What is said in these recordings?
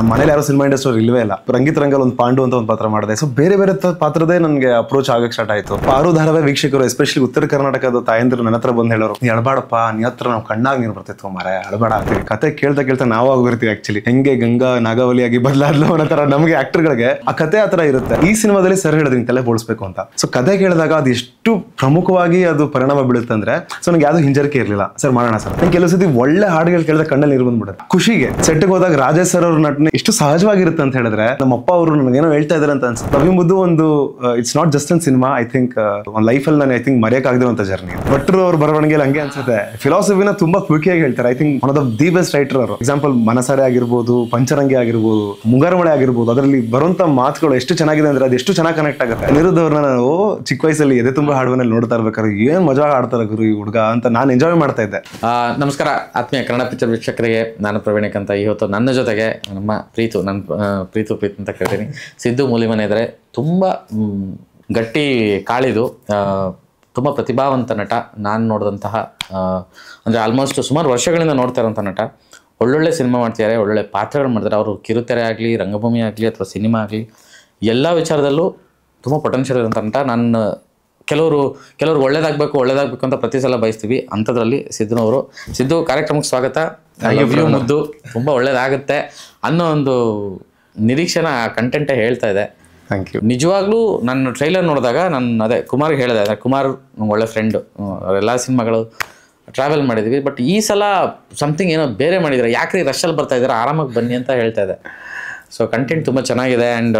ನಮ್ಮ ಮನೇಲಿ ಯಾರೋ ಸಿನಿಮಾ ಇಂಡಸ್ಟ್ರಿ ಇಲ್ವೇ ಇಲ್ಲ. ರಂಗಿತ್ ರಂಗಲ್ ಒಂದು ಪಾಂಡು ಅಂತ ಒಂದು ಪಾತ್ರ ಮಾಡಿದೆ. ಸೊ ಬೇರೆ ಬೇರೆ ಪಾತ್ರದೇ ನನಗೆ ಅಪ್ರೋಚ್ ಆಗಕ್ಕೆ ಸ್ಟಾರ್ಟ್ ಆಯ್ತು. ಪಾರು ಧಾರಾವಾಹಿ ವೀಕ್ಷಕರು ಎಸ್ಪೆಷಲಿ ಉತ್ತರ ಕರ್ನಾಟಕದ ತಾಯಂದಿರು ನನ್ನ ಹತ್ರ ಬಂದು ಹೇಳೋರು, ನೀ ಅಳಬಾಡಪ್ಪ, ನೀ ಹತ್ರ ನಾವು ಕಣ್ಣಾಗಿ ನೀನು ಬರ್ತಿತ್ತು ಮಾರೆ, ಅಳಬಾಡ ಆಗ್ತೀವಿ. ಕತೆ ಕೇಳ್ತಾ ನಾವು ಆಗಿರ್ತೀವಿ. ಆಕ್ಚುಲಿ ಹೆಂಗೆ ಗಂಗಾ ನಾಗಾವಲಿಯಾಗಿ ಬದಲಾದ್ಲು ಅನ್ನೋ ತರ ನಮಗೆ ಆಕ್ಟರ್ಗಳಿಗೆ ಆ ಕತೆ ಆ ತರ ಇರುತ್ತೆ. ಈ ಸಿನಿಮಾದಲ್ಲಿ ಸರ್ ಹೇಳಿದ್ರಿ ತಲೆ ಬೋಳಿಸ್ಬೇಕು ಅಂತ. ಸೊ ಕತೆ ಕೇಳಿದಾಗ ಅದು ಎಷ್ಟು ಪ್ರಮುಖವಾಗಿ ಅದು ಪರಿಣಾಮ ಬೀಳುತ್ತೆ ಅಂದ್ರೆ, ಸೊ ನಂಗೆ ಯಾವ್ದು ಹಿಂಜರಿಕೆ ಇರಲಿಲ್ಲ. ಸರ್ ಮಾಡೋಣ ಸರ್. ನಂಗೆ ಕೆಲವು ಸತಿ ಒಳ್ಳೆ ಹಾಡುಗಳು ಕೇಳಿದ ಕಣ್ಣಲ್ಲಿ ನೀರು ಬಂದ್ಬಿಡುತ್ತೆ. ಖುಷಿಗೆ ಸೆಟ್ಗೆ ಹೋದಾಗ ರಾಜೇಶ್ ಸರ್ ಅವ್ರ ನಟನೆ ಎಷ್ಟು ಸಹಜವಾಗಿರುತ್ತೆ ಅಂತ ಹೇಳಿದ್ರೆ, ನಮ್ಮ ಅಪ್ಪ ಅವರು ನನಗೇನೋ ಹೇಳ್ತಾ ಇದಾರೆ ಅಂತ ಅನ್ಸುತ್ತೆ. ಲವಿಮುದ್ದು ಒಂದು ಇಟ್ಸ್ ನಾಟ್ ಜಸ್ಟ್ ಒಂದು ಸಿನಿಮಾ. ಐ ಥಿಂಕ್ ಒಂದು ಲೈಫಲ್ಲಿ ನಾನು ಐ ಥಿಂಕ್ ಮರೆಯಕ್ಕಾಗದಿರುವಂತ ಜರ್ನಿ. ಭಟ್ರು ಅವ್ರ ಬರವಣಿಗೆಯಲ್ಲಿ ಹಂಗೆ ಅನ್ಸುತ್ತೆ. ಫಿಲಾಸಫಿನ ತುಂಬಾ ಕ್ವಿಕ್ ಆಗಿ ಹೇಳ್ತಾರೆ. I think one of the best writer ಅವರು. ಎಕ್ಸಾಂಪಲ್ ಮನಸಾರೆ ಆಗಿರ್ಬೋದು, ಪಂಚರಂಗಿ ಆಗಿರ್ಬೋದು, ಮುಂಗಾರಮಳೆ ಆಗಿರ್ಬೋದು, ಅದರಲ್ಲಿ ಬರುವಂತ ಮಾತುಗಳು ಎಷ್ಟು ಚೆನ್ನಾಗಿದೆ ಅಂದ್ರೆ ಅದು ಎಷ್ಟು ಚೆನ್ನಾಗಿ ಕನೆಕ್ಟ್ ಆಗುತ್ತೆ. ಅನಿರುದ್ಧ್ ಅವ್ರನ್ನ ನಾವು ಚಿಕ್ಕ ವಯಸ್ಸಲ್ಲಿ ಎದೆ ತುಂಬಾ ಹಾಡುವಲ್ಲಿ ನೋಡ್ತಾ ಇರ್ಬೇಕಾದ್ರೆ ಏನ್ ಮಜಾ ಆಡ್ತಾರೆ ಗುರು ಈ ಹುಡುಗ ಅಂತ ನಾನು ಎಂಜಾಯ್ ಮಾಡ್ತಾ ಇದ್ದೆ. ನಮಸ್ಕಾರ ಆತ್ಮೀಯ ಕನ್ನಡ ಪಿಕ್ಚರ್ ವೀಕ್ಷಕರಿಗೆ, ನಾನು ಪ್ರವೀಣಕ್ ಅಂತ. ಇವತ್ತು ನನ್ನ ಜೊತೆಗೆ ನಮ್ಮ ಪ್ರೀತು ಅಂತ ಕೇಳ್ತೀನಿ, ಸಿದ್ದು ಮೂಲಿಮನೆ ಇದ್ದಾರೆ. ತುಂಬ ಗಟ್ಟಿ ಕಾಳಿದು, ತುಂಬ ಪ್ರತಿಭಾವಂತ ನಟ. ನಾನು ನೋಡಿದಂತಹ ಅಂದರೆ ಆಲ್ಮೋಸ್ಟ್ ಸುಮಾರು ವರ್ಷಗಳಿಂದ ನೋಡ್ತಾ ಇರೋಂಥ ನಟ. ಒಳ್ಳೊಳ್ಳೆ ಸಿನಿಮಾ ಮಾಡ್ತಿದ್ದಾರೆ, ಒಳ್ಳೊಳ್ಳೆ ಪಾತ್ರಗಳು ಮಾಡ್ತಾರೆ. ಅವರು ಕಿರುತೆರೆ ಆಗಲಿ, ರಂಗಭೂಮಿ ಆಗಲಿ ಅಥವಾ ಸಿನಿಮಾ ಆಗಲಿ, ಎಲ್ಲ ವಿಚಾರದಲ್ಲೂ ತುಂಬ ಪೊಟೆನ್ಷಿಯಲ್ ಇರೋಂಥ ನಟ. ನಾನು ಕೆಲವರು ಒಳ್ಳೇದಾಗಬೇಕು ಅಂತ ಪ್ರತಿ ಸಲ ಬಯಸ್ತೀವಿ. ಅಂಥದ್ರಲ್ಲಿ ಸಿದ್ದುನವರು. ಸಿದ್ದು, ಕಾರ್ಯಕ್ರಮಕ್ಕೆ ಸ್ವಾಗತ. ಮುದ್ದು ತುಂಬ ಒಳ್ಳೇದಾಗುತ್ತೆ ಅನ್ನೋ ಒಂದು ನಿರೀಕ್ಷೆನ ಕಂಟೆಂಟೇ ಹೇಳ್ತಾ ಇದೆ. Thank you. ನಿಜವಾಗ್ಲೂ ನನ್ನ ಟ್ರೈಲರ್ ನೋಡಿದಾಗ ನಾನು ಅದೇ ಕುಮಾರ್ಗೆ ಹೇಳಿದೆ. ಕುಮಾರ್ ನಂಗೆ ಒಳ್ಳೆ ಫ್ರೆಂಡು, ಎಲ್ಲ ಸಿನಿಮಾಗಳು ಟ್ರಾವೆಲ್ ಮಾಡಿದ್ವಿ. ಬಟ್ ಈ ಸಲ ಸಮಥಿಂಗ್ ಏನೋ ಬೇರೆ ಮಾಡಿದ್ದಾರೆ, ಯಾಕ್ರಿ ರಶಲ್ಲಿ ಬರ್ತಾ ಇದ್ದಾರೆ, ಆರಾಮಾಗಿ ಬನ್ನಿ ಅಂತ ಹೇಳ್ತಾ ಇದೆ. ಸೊ ಕಂಟೆಂಟ್ ತುಂಬ ಚೆನ್ನಾಗಿದೆ. ಆ್ಯಂಡ್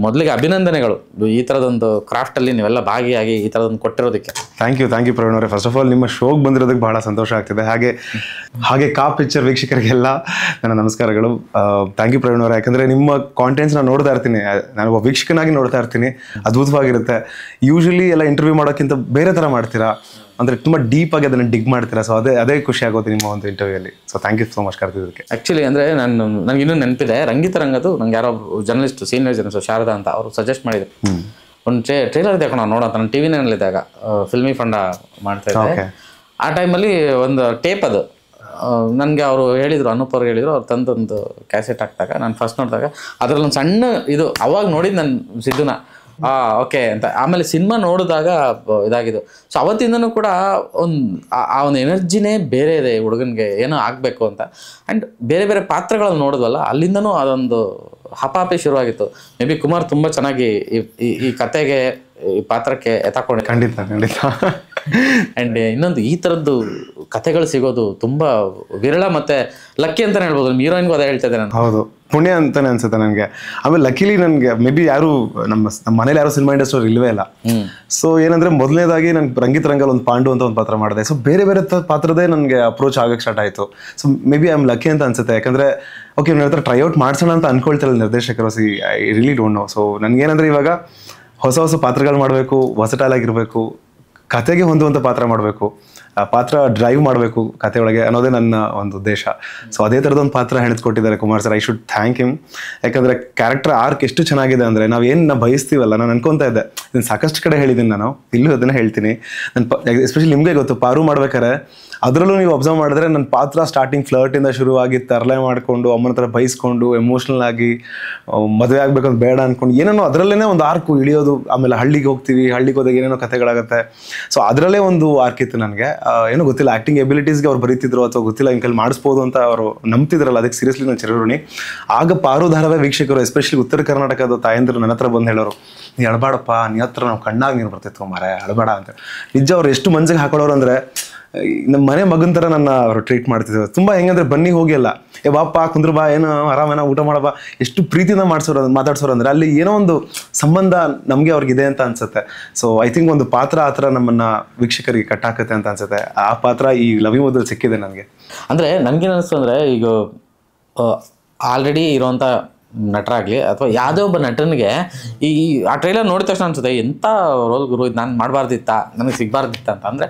ಮೊದಲಿಗೆ ಅಭಿನಂದನೆಗಳು ಈ ಥರದೊಂದು ಕ್ರಾಫ್ಟಲ್ಲಿ ನೀವೆಲ್ಲ ಭಾಗಿಯಾಗಿ ಈ ಥರದೊಂದು ಕೊಟ್ಟಿರೋದಕ್ಕೆ. ಥ್ಯಾಂಕ್ ಯು ಪ್ರವೀಣ್ ಅವರೇ. ಫಸ್ಟ್ ಆಫ್ ಆಲ್ ನಿಮ್ಮ ಶೋಗೆ ಬಂದಿರೋದಕ್ಕೆ ಬಹಳ ಸಂತೋಷ ಆಗ್ತಿದೆ. ಹಾಗೆ ಕಾ ಪಿಕ್ಚರ್ ವೀಕ್ಷಕರಿಗೆಲ್ಲ ನನ್ನ ನಮಸ್ಕಾರಗಳು. ಥ್ಯಾಂಕ್ ಯು ಪ್ರವೀಣ್ ಅವರೇ. ಯಾಕಂದರೆ ನಿಮ್ಮ ಕಾಂಟೆಂಟ್ಸ್ ನಾನು ನೋಡ್ತಾ ಇರ್ತೀನಿ, ನಾನು ಒಬ್ಬ ವೀಕ್ಷಕನಾಗಿ ನೋಡ್ತಾ ಇರ್ತೀನಿ. ಅದ್ಭುತವಾಗಿರುತ್ತೆ. ಯೂಶಲಿ ಎಲ್ಲ ಇಂಟರ್ವ್ಯೂ ಮಾಡೋಕ್ಕಿಂತ ಬೇರೆ ಥರ ಮಾಡ್ತೀರಾ, ಅಂದರೆ ತುಂಬ ಡೀಪಾಗಿ ಅದನ್ನು ಡಿಗ್ ಮಾಡ್ತೀರಾ. ಸೊ ಅದೇ ಖುಷಿ ಆಗೋದು ನಿಮ್ಮ ಒಂದು ಇಂಟರ್ವ್ಯೂಯಲ್ಲಿ. So thank you so much ಕರೆದಿದ್ದಕ್ಕೆ. ಆ್ಯಕ್ಚುಲಿ ಅಂದರೆ ನನಗೆ ಇನ್ನೂ ನೆನಪಿದೆ, ರಂಗಿತ ರಂಗದ್ದು ನಂಗೆ ಯಾರೋ ಜರ್ನಲಿಸ್ಟ್, ಸೀನಿಯರ್ ಜರ್ನಲಿಸ್ಟ್ ಶಾರದಾ ಅಂತ, ಅವರು ಸಜೆಸ್ಟ್ ಮಾಡಿದ್ರು ಒಂದು ಟ್ರೈಲರ್ ಇದೆ ಕಣ ನೋಡೋಂತ. ನಾನು ಟಿ ವಿನಲ್ಲಿದ್ದಾಗ ಫಿಲ್ಮಿ ಫಂಡ ಮಾಡ್ತಾ ಇದ್ದೆ. ಆ ಟೈಮಲ್ಲಿ ಒಂದು ಟೇಪ್ ಅದು ನನಗೆ ಅವರು ಹೇಳಿದರು, ಅನೂಪ್ ಅವ್ರು ಹೇಳಿದರು. ಅವ್ರು ತಂದೊಂದು ಕ್ಯಾಸೆಟ್ ಹಾಕಿದಾಗ ನಾನು ಫಸ್ಟ್ ನೋಡಿದಾಗ ಅದರಲ್ಲಿ ಒಂದು ಸಣ್ಣ ಇದು ಅವಾಗ ನೋಡಿದ್ದು ನಾನು ಸಿದ್ದುನ ಓಕೆ ಅಂತ. ಆಮೇಲೆ ಸಿನಿಮಾ ನೋಡಿದಾಗ ಇದಾಗಿದ್ದು. ಸೊ ಅವತ್ತಿಂದನೂ ಕೂಡ ಆ ಒಂದು ಎನರ್ಜಿನೇ ಬೇರೆ ಇದೆ ಹುಡುಗನಿಗೆ, ಏನೋ ಆಗಬೇಕು ಅಂತ. ಆ್ಯಂಡ್ ಬೇರೆ ಬೇರೆ ಪಾತ್ರಗಳನ್ನು ನೋಡಿದ್ವಲ್ಲ, ಅಲ್ಲಿಂದನೂ ಅದೊಂದು ಹಪಾಪಿ ಶುರುವಾಗಿತ್ತು. ಮೇ ಬಿ ಕುಮಾರ್ ತುಂಬ ಚೆನ್ನಾಗಿ ಈ ಕತೆಗೆ, ಈ ಪಾತ್ರಕ್ಕೆ ಎತ್ತಾಕೊಂಡು. ಖಂಡಿತ. ಆ್ಯಂಡ್ ಇನ್ನೊಂದು ಈ ಥರದ್ದು ಕತೆಗಳು ಸಿಗೋದು ತುಂಬ ವಿರಳ ಮತ್ತು ಲಕ್ಕಿ ಅಂತಲೇ ಹೇಳ್ಬೋದು. ಹೀರೋಯಿನ್ಗೂ ಅದೇ ಹೇಳ್ತಾ ಇದ್ದೆ ನಾನು. ಹೌದು, ಪುಣ್ಯ ಅಂತಾನೆ ಅನ್ಸುತ್ತೆ ನನಗೆ. ಆಮೇಲೆ ಲಕಿಲಿ ನನಗೆ ಮೇ ಬಿ ಯಾರು ನಮ್ಮ ಮನೇಲಿ ಯಾರು ಸಿನಿಮಾ ಇಂಡಸ್ಟ್ರಿ ಇಲ್ವೇ ಇಲ್ಲ. ಸೊ ಏನಂದ್ರೆ ಮೊದಲನೇದಾಗಿ ನಾನು ರಂಗಿತ್ ರಂಗಲ್ ಒಂದು ಪಾಂಡು ಅಂತ ಒಂದು ಪಾತ್ರ ಮಾಡಿದೆ. ಸೊ ಬೇರೆ ಬೇರೆ ಪಾತ್ರದೇ ನನಗೆ ಅಪ್ರೋಚ್ ಆಗಕ್ಕೆ ಸ್ಟಾರ್ಟ್ ಆಯಿತು. So may be I am lucky ಅಂತ ಅನ್ಸುತ್ತೆ. ಯಾಕಂದ್ರೆ ಓಕೆ, ನನ್ನ ಹತ್ರ ಟ್ರೈಔಟ್ ಮಾಡ್ಸೋಣ ಅಂತ ಅನ್ಕೊಳ್ತಿರಲ್ಲ ನಿರ್ದೇಶಕರು. I really don't know. So ನನಗೇನಂದ್ರೆ ಇವಾಗ ಹೊಸ ಪಾತ್ರಗಳು ಮಾಡಬೇಕು, ವರ್ಸಟೈಲ್ ಆಗಿರಬೇಕು, ಕತೆಗೆ ಹೊಂದುವಂಥ ಪಾತ್ರ ಮಾಡಬೇಕು, ಪಾತ್ರ ಡ್ರೈವ್ ಮಾಡಬೇಕು ಕತೆ ಒಳಗೆ ಅನ್ನೋದೇ ನನ್ನ ಒಂದು ಉದ್ದೇಶ. ಸೊ ಅದೇ ಥರದೊಂದು ಪಾತ್ರ ಹೆಣೆದುಕೊಟ್ಟಿದ್ದಾರೆ Kumar sir. I should thank him. ಯಾಕಂದರೆ ಕ್ಯಾರೆಕ್ಟರ್ ಆರ್ಕ್ ಎಷ್ಟು ಚೆನ್ನಾಗಿದೆ ಅಂದರೆ, ನಾವು ಬಯಸ್ತೀವಲ್ಲ, ನಾನು ಅನ್ಕೊತಾ ಇದ್ದೆ, ಇದನ್ನು ಸಾಕಷ್ಟು ಕಡೆ ಹೇಳಿದ್ದೀನಿ ನಾನು, ಇಲ್ಲೂ ಅದನ್ನು ಹೇಳ್ತೀನಿ. ಎಸ್ಪೆಷಲಿ ನಿಮಗೆ ಗೊತ್ತು, ಪಾರು ಮಾಡ್ಬೇಕಾರೆ ಅದರಲ್ಲೂ ನೀವು ಅಬ್ಸರ್ವ್ ಮಾಡಿದ್ರೆ ನನ್ನ ಪಾತ್ರ ಸ್ಟಾರ್ಟಿಂಗ್ ಫ್ಲರ್ಟಿಂದ ಶುರುವಾಗಿ ತರಲೆ ಮಾಡಿಕೊಂಡು ಅಮ್ಮನ ಹತ್ರ ಬೈಸ್ಕೊಂಡು ಎಮೋಷ್ನಲ್ ಆಗಿ ಮದುವೆ ಆಗ್ಬೇಕಂತ ಬೇಡ ಅಂದ್ಕೊಂಡು ಏನೇನೋ ಅದರಲ್ಲೇ ಒಂದು ಆರ್ಕು ಇಳಿಯೋದು. ಆಮೇಲೆ ಹಳ್ಳಿಗೆ ಹೋಗ್ತೀವಿ, ಹಳ್ಳಿಗೆ ಹೋದಾಗ ಏನೇನೋ ಕಥೆಗಳಾಗುತ್ತೆ. ಸೊ ಅದರಲ್ಲೇ ಒಂದು ಆರ್ಕ್ ಇತ್ತು ನನಗೆ. ಏನೋ ಗೊತ್ತಿಲ್ಲ, ಆ್ಯಕ್ಟಿಂಗ್ ಎಬಿಲಿಟೀಸ್ಗೆ ಅವ್ರು ಬರೀತಿದ್ರು ಅಥವಾ ಗೊತ್ತಿಲ್ಲ, ಇಂಕಲ್ಲಿ ಮಾಡಿಸ್ಬೋದು ಅಂತ ಅವರು ನಂಬ್ತಿದ್ರಲ್ಲ, ಅದಕ್ಕೆ ಸೀರಿಯಸ್ಲಿ ನಾನು ಚಿರಋಣಿ. ಆಗ ಪಾರು ಧಾರಾವಾಹಿ ವೀಕ್ಷಕರು ಎಸ್ಪೆಷಲಿ ಉತ್ತರ ಕರ್ನಾಟಕದ ತಾಯಂದಿರು ನನ್ನ ಹತ್ರ ಬಂದು ಹೇಳೋರು, ನೀ ಅಳಬಾಡಪ್ಪ, ನೀ ಹತ್ರ ನಾವು ಕಣ್ಣಾಗಿ ನೀನು ಬರ್ತಿತ್ತು ಮಾರೆ, ಅಳಬೇಡ ಅಂತ. ನಿಜ ಅವ್ರು ಎಷ್ಟು ಮನ್ಸಿಗೆ ಹಾಕೊಳ್ಳೋರು ಅಂದರೆ, ನಮ್ಮ ಮನೆ ಮಗನ ಥರ ನನ್ನ ಅವರು ಟ್ರೀಟ್ ಮಾಡ್ತಿದ್ರು. ತುಂಬ ಹೆಂಗಂದ್ರೆ, ಬನ್ನಿ ಹೋಗಿ ಅಲ್ಲ, ಬಾಪ ಕುಂದ್ರ ಬಾ, ಏನು ಆರಾಮೇನ ಊಟ ಮಾಡಬಾ, ಎಷ್ಟು ಪ್ರೀತಿಯಿಂದ ಮಾತಾಡ್ಸೋರು ಅಂದರೆ ಅಲ್ಲಿ ಏನೋ ಒಂದು ಸಂಬಂಧ ನಮಗೆ ಅವ್ರಿಗಿದೆ ಅಂತ ಅನ್ಸುತ್ತೆ. ಸೊ ಐ ಥಿಂಕ್ ಒಂದು ಪಾತ್ರ ಆ ಥರ ನಮ್ಮನ್ನು ವೀಕ್ಷಕರಿಗೆ ಕಟ್ಟಾಕತ್ತೆ ಅಂತ ಅನ್ಸುತ್ತೆ. ಆ ಪಾತ್ರ ಈ ಲವಿಮುದ್ದಲ್ಲಿ ಸಿಕ್ಕಿದೆ ನನಗೆ. ಅಂದರೆ ನನಗೇನು ಅನಿಸ್ತು ಅಂದರೆ, ಈಗ ಆಲ್ರೆಡಿ ಇರೋವಂಥ ನಟರಾಗಲಿ ಅಥವಾ ಯಾವುದೇ ಒಬ್ಬ ನಟನಿಗೆ ಆ ಟ್ರೈಲರ್ ನೋಡಿದ ತಕ್ಷಣ ಅನ್ಸುತ್ತೆ, ಎಂಥ ರೋಲ್ ಗುರು, ಇದು ನಾನು ಮಾಡಬಾರ್ದಿತ್ತ, ನನಗೆ ಸಿಗಬಾರ್ದಿತ್ತ ಅಂತ. ಅಂದರೆ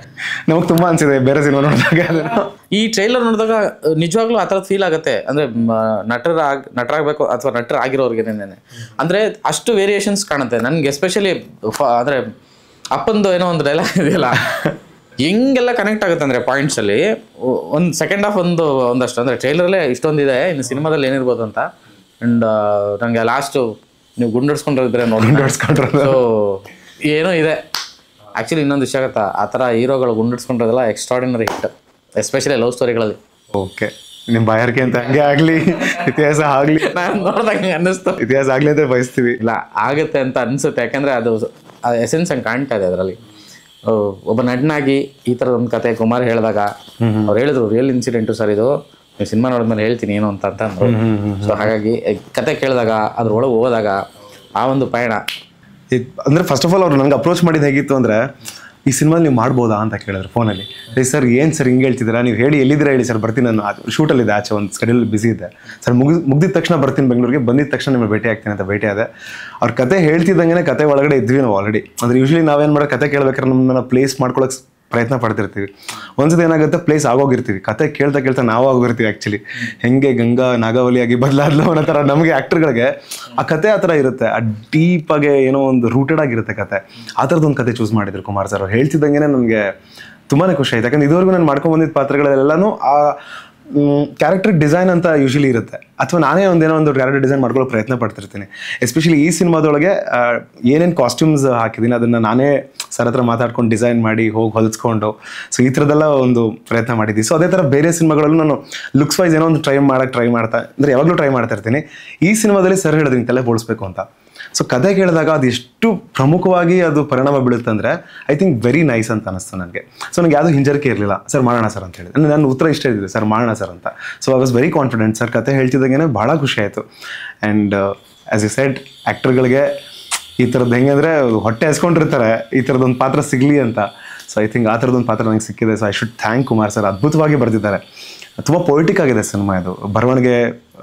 ನಮಗೆ ತುಂಬ ಅನಿಸಿದೆ ಬೇರೆ ಸಿನಿಮಾ ನೋಡಿದಾಗ. ಈ ಟ್ರೈಲರ್ ನೋಡಿದಾಗ ನಿಜವಾಗ್ಲೂ ಆ ಥರದ್ದು ಫೀಲ್ ಆಗುತ್ತೆ. ಅಂದರೆ ನಟರಾಗಬೇಕು ಅಥವಾ ನಟರಾಗಿರೋರ್ಗೇನೇನೆ ಅಂದರೆ ಅಷ್ಟು ವೇರಿಯೇಷನ್ಸ್ ಕಾಣುತ್ತೆ ನನಗೆ. ಎಸ್ಪೆಷಲಿ ಅಂದರೆ ಅಪ್ಪಂದು ಏನೋ ಒಂದು ಡೈಲಾಗ್ ಇದೆಯಲ್ಲ, ಹೆಂಗೆಲ್ಲ ಕನೆಕ್ಟ್ ಆಗುತ್ತೆ ಅಂದರೆ ಪಾಯಿಂಟ್ಸಲ್ಲಿ. ಒಂದು ಸೆಕೆಂಡ್ ಹಾಫ್ ಒಂದಷ್ಟು ಅಂದರೆ ಟ್ರೈಲರಲ್ಲೇ ಇಷ್ಟೊಂದಿದೆ, ಇನ್ನು ಸಿನಿಮಾದಲ್ಲಿ ಏನಿರ್ಬೋದು ಅಂತ ಆ್ಯಂಡ್ ನನಗೆ ಲಾಸ್ಟು ನೀವು ಗುಂಡಿಡ್ಸ್ಕೊಂಡಿದ್ರೆ ನೋಡಿ ಸೊ ಏನೋ ಇದೆ. ಆ್ಯಕ್ಚುಲಿ ಇನ್ನೊಂದು ವಿಷಯ ಆಗುತ್ತಾ, ಆ ಥರ ಹೀರೋಗಳು ಗುಂಡಿಡ್ಸ್ಕೊಂಡಿರೋದೆಲ್ಲ ಎಕ್ಸ್ಟ್ರಾಡಿನರಿ ಹಿಟ್, ಎಸ್ಪೆಷಲಿ ಲವ್ ಸ್ಟೋರಿಗಳಲ್ಲಿ. ಓಕೆ, ನಿಮ್ಮ ಬಾಯಾರಿಕೆ ಅಂತ ಹಂಗೆ ಆಗಲಿ, ಇತಿಹಾಸ ಆಗಲಿ, ನಾನು ನೋಡಿದಾಗ ಅನ್ನಿಸ್ತು ಇತಿಹಾಸ ಆಗಲಿ ಅಂತ ಬಯಸ್ತೀವಿ. ಇಲ್ಲ ಆಗುತ್ತೆ ಅಂತ ಅನಿಸುತ್ತೆ, ಯಾಕೆಂದರೆ ಅದು ಎಸೆನ್ಸ್ ಹಂಗೆ ಕಾಣ್ತಾ ಇದೆ ಅದರಲ್ಲಿ. ಒಬ್ಬ ನಟನಾಗಿ ಈ ಥರದ ಒಂದು ಕತೆ ಕುಮಾರ್ ಹೇಳಿದಾಗ ಅವ್ರು ಹೇಳಿದ್ರು ರಿಯಲ್ ಇನ್ಸಿಡೆಂಟು ಸರ್ ಇದು, ನೀವು ಸಿನಿಮಾ ನೋಡಿದ್ಮೇಲೆ ಹೇಳ್ತೀನಿ ಏನು ಅಂತ ಅಂದರು. ಸೊ ಹಾಗಾಗಿ ಕತೆ ಕೇಳಿದಾಗ ಅದ್ರೊಳಗೆ ಹೋದಾಗ ಆ ಒಂದು ಪಯಣ ಅಂದರೆ ಫಸ್ಟ್ ಆಫ್ ಆಲ್ ಅವ್ರು ನನಗೆ ಅಪ್ರೋಚ್ ಮಾಡಿದ್ದು ಹೇಗಿತ್ತು ಅಂದರೆ, ಈ ಸಿನಿಮಾ ನೀವು ಮಾಡ್ಬೋದಾ ಅಂತ ಕೇಳಿದ್ರು ಫೋನಲ್ಲಿ. ಸರ್ ಏನು ಸರ್ ಹಿಂಗೆ ಹೇಳ್ತಿದ್ದೀರಾ, ನೀವು ಹೇಳಿ ಎಲ್ಲಿದ್ದೀರಾ ಹೇಳಿ ಸರ್, ಬರ್ತೀನಿ ನಾನು ಶೂಟಲ್ಲಿದ್ದೆ, ಆಚೆ ಒಂದು ಸ್ಕೆಡ್ಯೂಲ್ ಬಿಸಿ ಇದೆ ಸರ್, ಮುಗಿದ ತಕ್ಷಣ ಬರ್ತೀನಿ ಬೆಂಗಳೂರಿಗೆ, ಬಂದಿದ್ದ ತಕ್ಷಣ ನಿಮಗೆ ಭೇಟಿ ಆಗ್ತೀನಿ ಅಂತ ಭೇಟಿ ಆದೆ. ಅವ್ರ ಕತೆ ಹೇಳ್ತಿದ್ದಂಗೆ ಕತೆ ಒಳಗಡೆ ಇದ್ವಿ ನಾವು ಆಲ್ರೆಡಿ. ಅಂದರೆ ಯೂಶ್ವಲಿ ನಾವೇನು ಮಾಡೋ ಕತೆ ಕೇಳ್ಬೇಕಾದ್ರೆ ನಮ್ಮನ್ನ ಪ್ಲೇಸ್ ಮಾಡ್ಕೊಳಕ್ಕೆ ಪ್ರಯತ್ನ ಪಡ್ತಿರ್ತೀವಿ. ಒಂದ್ಸತಿ ಏನಾಗುತ್ತೆ, ಪ್ಲೇಸ್ ಆಗೋಗಿರ್ತೀವಿ, ಕತೆ ಕೇಳ್ತಾ ನಾವು ಆಗೋಗಿರ್ತೀವಿ. ಆ್ಯಕ್ಚುಲಿ ಹೆಂಗೆ ಗಂಗಾ ನಾಗಾವಲಿಯಾಗಿ ಬದಲಾದ್ಲು ಅನ್ನೋ ಥರ ನಮಗೆ ಆ್ಯಕ್ಟರ್ಗಳಿಗೆ ಆ ಕತೆ ಆ ಥರ ಇರುತ್ತೆ, ಆ ಡೀಪಾಗೆ ಏನೋ ಒಂದು ರೂಟೆಡ್ ಆಗಿರುತ್ತೆ ಕತೆ. ಆ ಥರದ್ದೊಂದು ಕತೆ ಚೂಸ್ ಮಾಡಿದ್ರು ಕುಮಾರ್ ಸರ್. ಅವ್ರು ಹೇಳ್ತಿದ್ದಂಗೆ ನನಗೆ ತುಂಬಾ ಖುಷಿ ಆಯ್ತು. ಯಾಕಂದ್ರೆ ಇದುವರೆಗೂ ನಾನು ಮಾಡ್ಕೊಂಡು ಬಂದಿದ್ದ ಪಾತ್ರಗಳೆಲ್ಲನೂ ಆ ಕ್ಯಾರೆಕ್ಟರ್ ಡಿಸೈನ್ ಅಂತ ಯೂಶಲಿ ಇರುತ್ತೆ, ಅಥವಾ ನಾನೇ ಒಂದೇನೋ ಒಂದು ಕ್ಯಾರೆಕ್ಟರ್ ಡಿಸೈನ್ ಮಾಡ್ಕೊಳ್ಳೋ ಪ್ರಯತ್ನ ಪಡ್ತಿರ್ತೀನಿ. ಎಸ್ಪೆಷಲಿ ಈ ಸಿನಿಮಾದೊಳಗೆ ಏನೇನು ಕಾಸ್ಟ್ಯೂಮ್ಸ್ ಹಾಕಿದ್ದೀನಿ ಅದನ್ನು ನಾನೇ ಸರ್ ಹತ್ರ ಮಾತಾಡ್ಕೊಂಡು ಡಿಸೈನ್ ಮಾಡಿ ಹೋಗಿ ಹೊಲಿಸ್ಕೊಂಡು, ಸೊ ಈ ಥರದ್ದೆಲ್ಲ ಒಂದು ಪ್ರಯತ್ನ ಮಾಡಿದ್ವಿ. ಸೊ ಅದೇ ಥರ ಬೇರೆ ಸಿನಿಮಾಗಳಲ್ಲೂ ನಾನು ಲುಕ್ಸ್ ವೈಸ್ ಏನೋ ಒಂದು ಟ್ರೈ ಮಾಡ್ತಾ ಅಂದರೆ ಯಾವಾಗಲೂ ಟ್ರೈ ಮಾಡ್ತಾ ಇರ್ತೀನಿ. ಈ ಸಿನಿಮಾದಲ್ಲಿ ಸರ್ ಹೇಳಿದ್ರಿ ತಲೆ ಬೋಳಿಸ್ಬೇಕು ಅಂತ. ಸೊ ಕತೆ ಕೇಳಿದಾಗ ಅದು ಎಷ್ಟು ಪ್ರಮುಖವಾಗಿ ಅದು ಪರಿಣಾಮ ಬೀಳುತ್ತೆ ಅಂದರೆ ಐ ಥಿಂಕ್ ವೆರಿ ನೈಸ್ ಅಂತ ಅನಿಸ್ತು ನನಗೆ. ಸೊ ನನಗೆ ಯಾವುದೂ ಹಿಂಜರಿಕೆ ಇರಲಿಲ್ಲ, ಸರ್ ಮಾಡೋಣ ಸರ್ ಅಂತ ಹೇಳಿದೆ. ನನ್ನ ಉತ್ತರ ಇಷ್ಟ ಇದ್ದಿದೆ, ಸರ್ ಮಾಡೋಣ ಸರ್ ಅಂತ. So I was very confident. Sir ಕತೆ ಹೇಳ್ತಿದ್ದಾಗೇನೆ ಭಾಳ ಖುಷಿ ಆಯಿತು. ಆ್ಯಂಡ್ ಆ್ಯಸ್ ಯು ಸೆಡ್, ಆ್ಯಕ್ಟರ್ಗಳಿಗೆ ಈ ಥರದ್ದು ಹೆಂಗೆ ಅಂದರೆ ಹೊಟ್ಟೆ ಹಸ್ಕೊಂಡಿರ್ತಾರೆ ಈ ಥರದ್ದೊಂದು ಪಾತ್ರ ಸಿಗಲಿ ಅಂತ. ಸೊ ಐ ಥಿಂಕ್ ಆ ಥರದ್ದೊಂದು ಪಾತ್ರ ನನಗೆ ಸಿಕ್ಕಿದೆ. So I should thank Kumar sir. ಅದ್ಭುತವಾಗಿ ಬರೆದಿದ್ದಾರೆ, ತುಂಬ ಪೊಯಿಟಿಕ್ ಆಗಿದೆ ಸಿನಿಮಾ ಇದು. ಬರವಣಿಗೆ,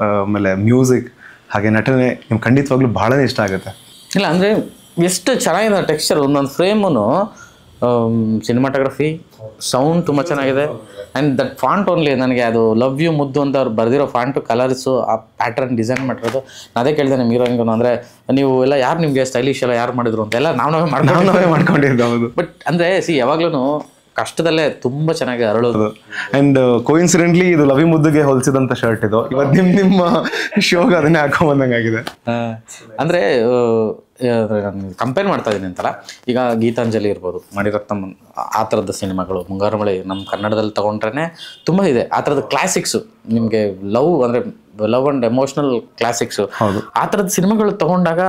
ಆಮೇಲೆ ಮ್ಯೂಸಿಕ್, ಹಾಗೆ ನಟನೆ ನಿಮ್ಗೆ ಖಂಡಿತವಾಗ್ಲೂ ಭಾಳನೇ ಇಷ್ಟ ಆಗುತ್ತೆ. ಇಲ್ಲ ಅಂದರೆ ಎಷ್ಟು ಚೆನ್ನಾಗಿದೆ ಟೆಕ್ಸ್ಚರ್, ಒಂದೊಂದು ಫ್ರೇಮು, ಸಿನಿಮಾಟೋಗ್ರಫಿ, ಸೌಂಡ್ ತುಂಬ ಚೆನ್ನಾಗಿದೆ. ಆ್ಯಂಡ್ ದಟ್ ಫಾಂಟ್ ಓನ್ಲಿ ನನಗೆ ಅದು ಲವ್ ಯು ಮುದ್ದು ಅಂತ ಅವ್ರು ಬರೆದಿರೋ ಫಾಂಟು, ಕಲರ್ಸು, ಆ ಪ್ಯಾಟರ್ನ್ ಡಿಸೈನ್ ಮಾಡಿರೋದು. ನಾನು ಅದೇ ಕೇಳಿದೆ ನಿಮ್ಮ ಹೀರೋಯಿನ್ಗೂ, ಅಂದರೆ ನೀವು ಎಲ್ಲ ಯಾರು ನಿಮಗೆ ಸ್ಟೈಲಿಶ್ ಎಲ್ಲ ಯಾರು ಮಾಡಿದ್ರು ಅಂತ. ಎಲ್ಲ ನಾವೇ ಮಾಡ್ಕೊಂಡಿದ್ದು. ಹೌದು. ಬಟ್ ಅಂದರೆ ಯಾವಾಗ್ಲೂ ಕಷ್ಟದಲ್ಲೇ ತುಂಬ ಚೆನ್ನಾಗಿ ಅರಳೋದು. ಆ್ಯಂಡ್ ಕೋಇನ್ಸಿಡೆಂಟ್ಲಿ ಇದು ಲವಿ ಮುದ್ದುಗೆ ಹೊಲಿಸಿದಂಥ ಶರ್ಟ್ ಇದು. ಇವತ್ತು ನಿಮ್ಮ ಶೋಗೆ ಅದನ್ನೇ ಹಾಕೊಂಬಂದಂಗಾಗಿದೆ. ಅಂದರೆ ನಾನು ಕಂಪೇರ್ ಮಾಡ್ತಾ ಇದ್ದೀನಿ ಅಂತಲ್ಲ, ಈಗ ಗೀತಾಂಜಲಿ ಇರ್ಬೋದು, ಮಣಿರತ್ನಂ, ಆ ಥರದ ಸಿನಿಮಾಗಳು, ಮುಂಗಾರು ಮಳೆ, ನಮ್ಮ ಕನ್ನಡದಲ್ಲಿ ತೊಗೊಂಡ್ರೆ ತುಂಬ ಇದೆ ಆ ಥರದ ಕ್ಲಾಸಿಕ್ಸು. ನಿಮಗೆ ಲವ್ ಅಂದರೆ ಲವ್ ಆ್ಯಂಡ್ ಎಮೋಷ್ನಲ್ ಕ್ಲಾಸಿಕ್ಸು, ಆ ಥರದ ಸಿನಿಮಾಗಳು ತೊಗೊಂಡಾಗ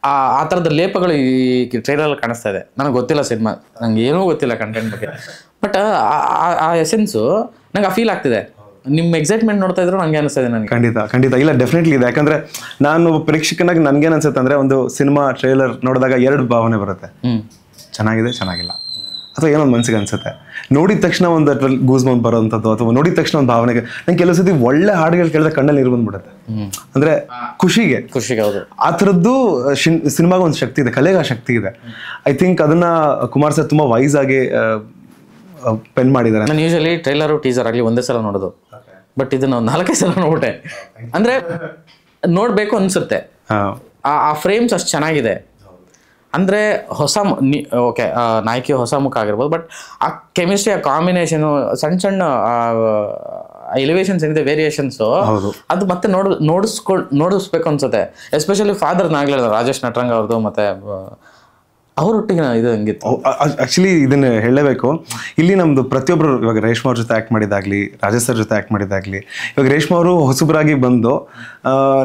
ಆ ಥರದ ಲೇಪಗಳು ಈ ಟ್ರೈಲರಲ್ಲಿ ಕಾಣಿಸ್ತಾ ಇದೆ. ನನಗೆ ಗೊತ್ತಿಲ್ಲ ಸಿನಿಮಾ, ನಂಗೆ ಏನೂ ಗೊತ್ತಿಲ್ಲ ಕಂಟೆಂಟ್ ಬಗ್ಗೆ, ಬಟ್ ಆ ಎಸೆನ್ಸು ನಂಗೆ ಆ ಫೀಲ್ ಆಗ್ತಿದೆ. ನಿಮ್ಮ ಎಕ್ಸೈಟ್ಮೆಂಟ್ ನೋಡ್ತಾ ಇದ್ರು ನಂಗೆ ಅನಿಸ್ತಾ ಇದೆ ನನಗೆ. ಖಂಡಿತ ಇಲ್ಲ, ಡೆಫಿನೆಟ್ಲಿ ಇದೆ. ಯಾಕಂದರೆ ನಾನು ಪ್ರೇಕ್ಷಕನಾಗಿ ನನಗೇನು ಅನ್ಸುತ್ತೆ ಅಂದರೆ, ಒಂದು ಸಿನಿಮಾ ಟ್ರೈಲರ್ ನೋಡಿದಾಗ ಎರಡು ಭಾವನೆ ಬರುತ್ತೆ, ಚೆನ್ನಾಗಿದೆ, ಚೆನ್ನಾಗಿಲ್ಲ, ಅಥವಾ ಏನೋ ಒಂದು ಮನಸ್ಸಿಗೆ ಅನ್ಸುತ್ತೆ. ನೋಡಿದ ತಕ್ಷಣ ಒಂದು ಅದ್ರಲ್ಲಿ ಗೂಸ್ ಬಂಪ್ ಬರೋವಂಥದ್ದು, ಅಥವಾ ನೋಡಿದ ತಕ್ಷಣ ಒಂದು ಭಾವನೆಗೆ. ನಂಗೆ ಕೆಲವು ಸತಿ ಒಳ್ಳೆ ಹಾಡುಗಳು ಕೇಳಿದ್ರೆ ಕಣ್ಣಲ್ಲಿ ನೀರು ಬಂದ್ಬಿಡುತ್ತೆ, ಅಂದರೆ ಖುಷಿಗೆ. ಹೌದು. ಆ ಥರದ್ದು ಸಿನಿಮಾಗೆ ಒಂದು ಶಕ್ತಿ ಇದೆ, ಕಲೆಗೆ ಆ ಶಕ್ತಿ ಇದೆ. ಐ ಥಿಂಕ್ ಅದನ್ನು ಕುಮಾರ್ ಸರ್ ತುಂಬ ವೈಸ್ ಆಗಿ ಪೆನ್ ಮಾಡಿದ್ದಾರೆ. ನಾನು ಯೂಶಲಿ ಟ್ರೈಲರು ಟೀಸರ್ ಆಗಲಿ ಒಂದೇ ಸಲ ನೋಡೋದು, ಬಟ್ ಇದನ್ನು 4 ಸಲ ನೋಡ್ಬಿಟ್ಟೆ. ಅಂದರೆ ನೋಡಬೇಕು ಅನಿಸುತ್ತೆ, ಆ ಫ್ರೇಮ್ಸ್ ಅಷ್ಟು ಚೆನ್ನಾಗಿದೆ. ಅಂದರೆ ಹೊಸ ಓಕೆ ನಾಯಕಿ ಹೊಸ ಮುಖ ಆಗಿರ್ಬೋದು, ಬಟ್ ಆ ಕೆಮಿಸ್ಟ್ರಿ, ಆ ಕಾಂಬಿನೇಷನು, ಸಣ್ಣ ಎಲಿವೇಶನ್ಸ್ ಏನಿದೆ, ವೇರಿಯೇಷನ್ಸು, ಅದು ಮತ್ತೆ ನೋಡಿಸ್ಬೇಕು ಅನ್ಸುತ್ತೆ. ಎಸ್ಪೆಷಲಿ ಫಾದರ್ ನಾಗ್ಲ ರಾಜೇಶ್ ನಟರಂಗ ಅವ್ರದ್ದು, ಮತ್ತು ಅವರೊಟ್ಟಿಗೆ ಇದು ಹಂಗಿತ್ತು. ಆ್ಯಕ್ಚುಲಿ ಇದನ್ನು ಹೇಳಲೇಬೇಕು. ಇಲ್ಲಿ ನಮ್ಮದು ಪ್ರತಿಯೊಬ್ಬರು, ಇವಾಗ ರೇಷ್ಮಾ ಅವ್ರ ಜೊತೆ ಆ್ಯಕ್ಟ್ ಮಾಡಿದಾಗಲಿ, ರಾಜೇಶ್ ಸರ್ ಜೊತೆ ಆ್ಯಕ್ಟ್ ಮಾಡಿದಾಗಲಿ, ಇವಾಗ ರೇಷ್ಮಾ ಅವರು ಹೊಸಬರಾಗಿ ಬಂದು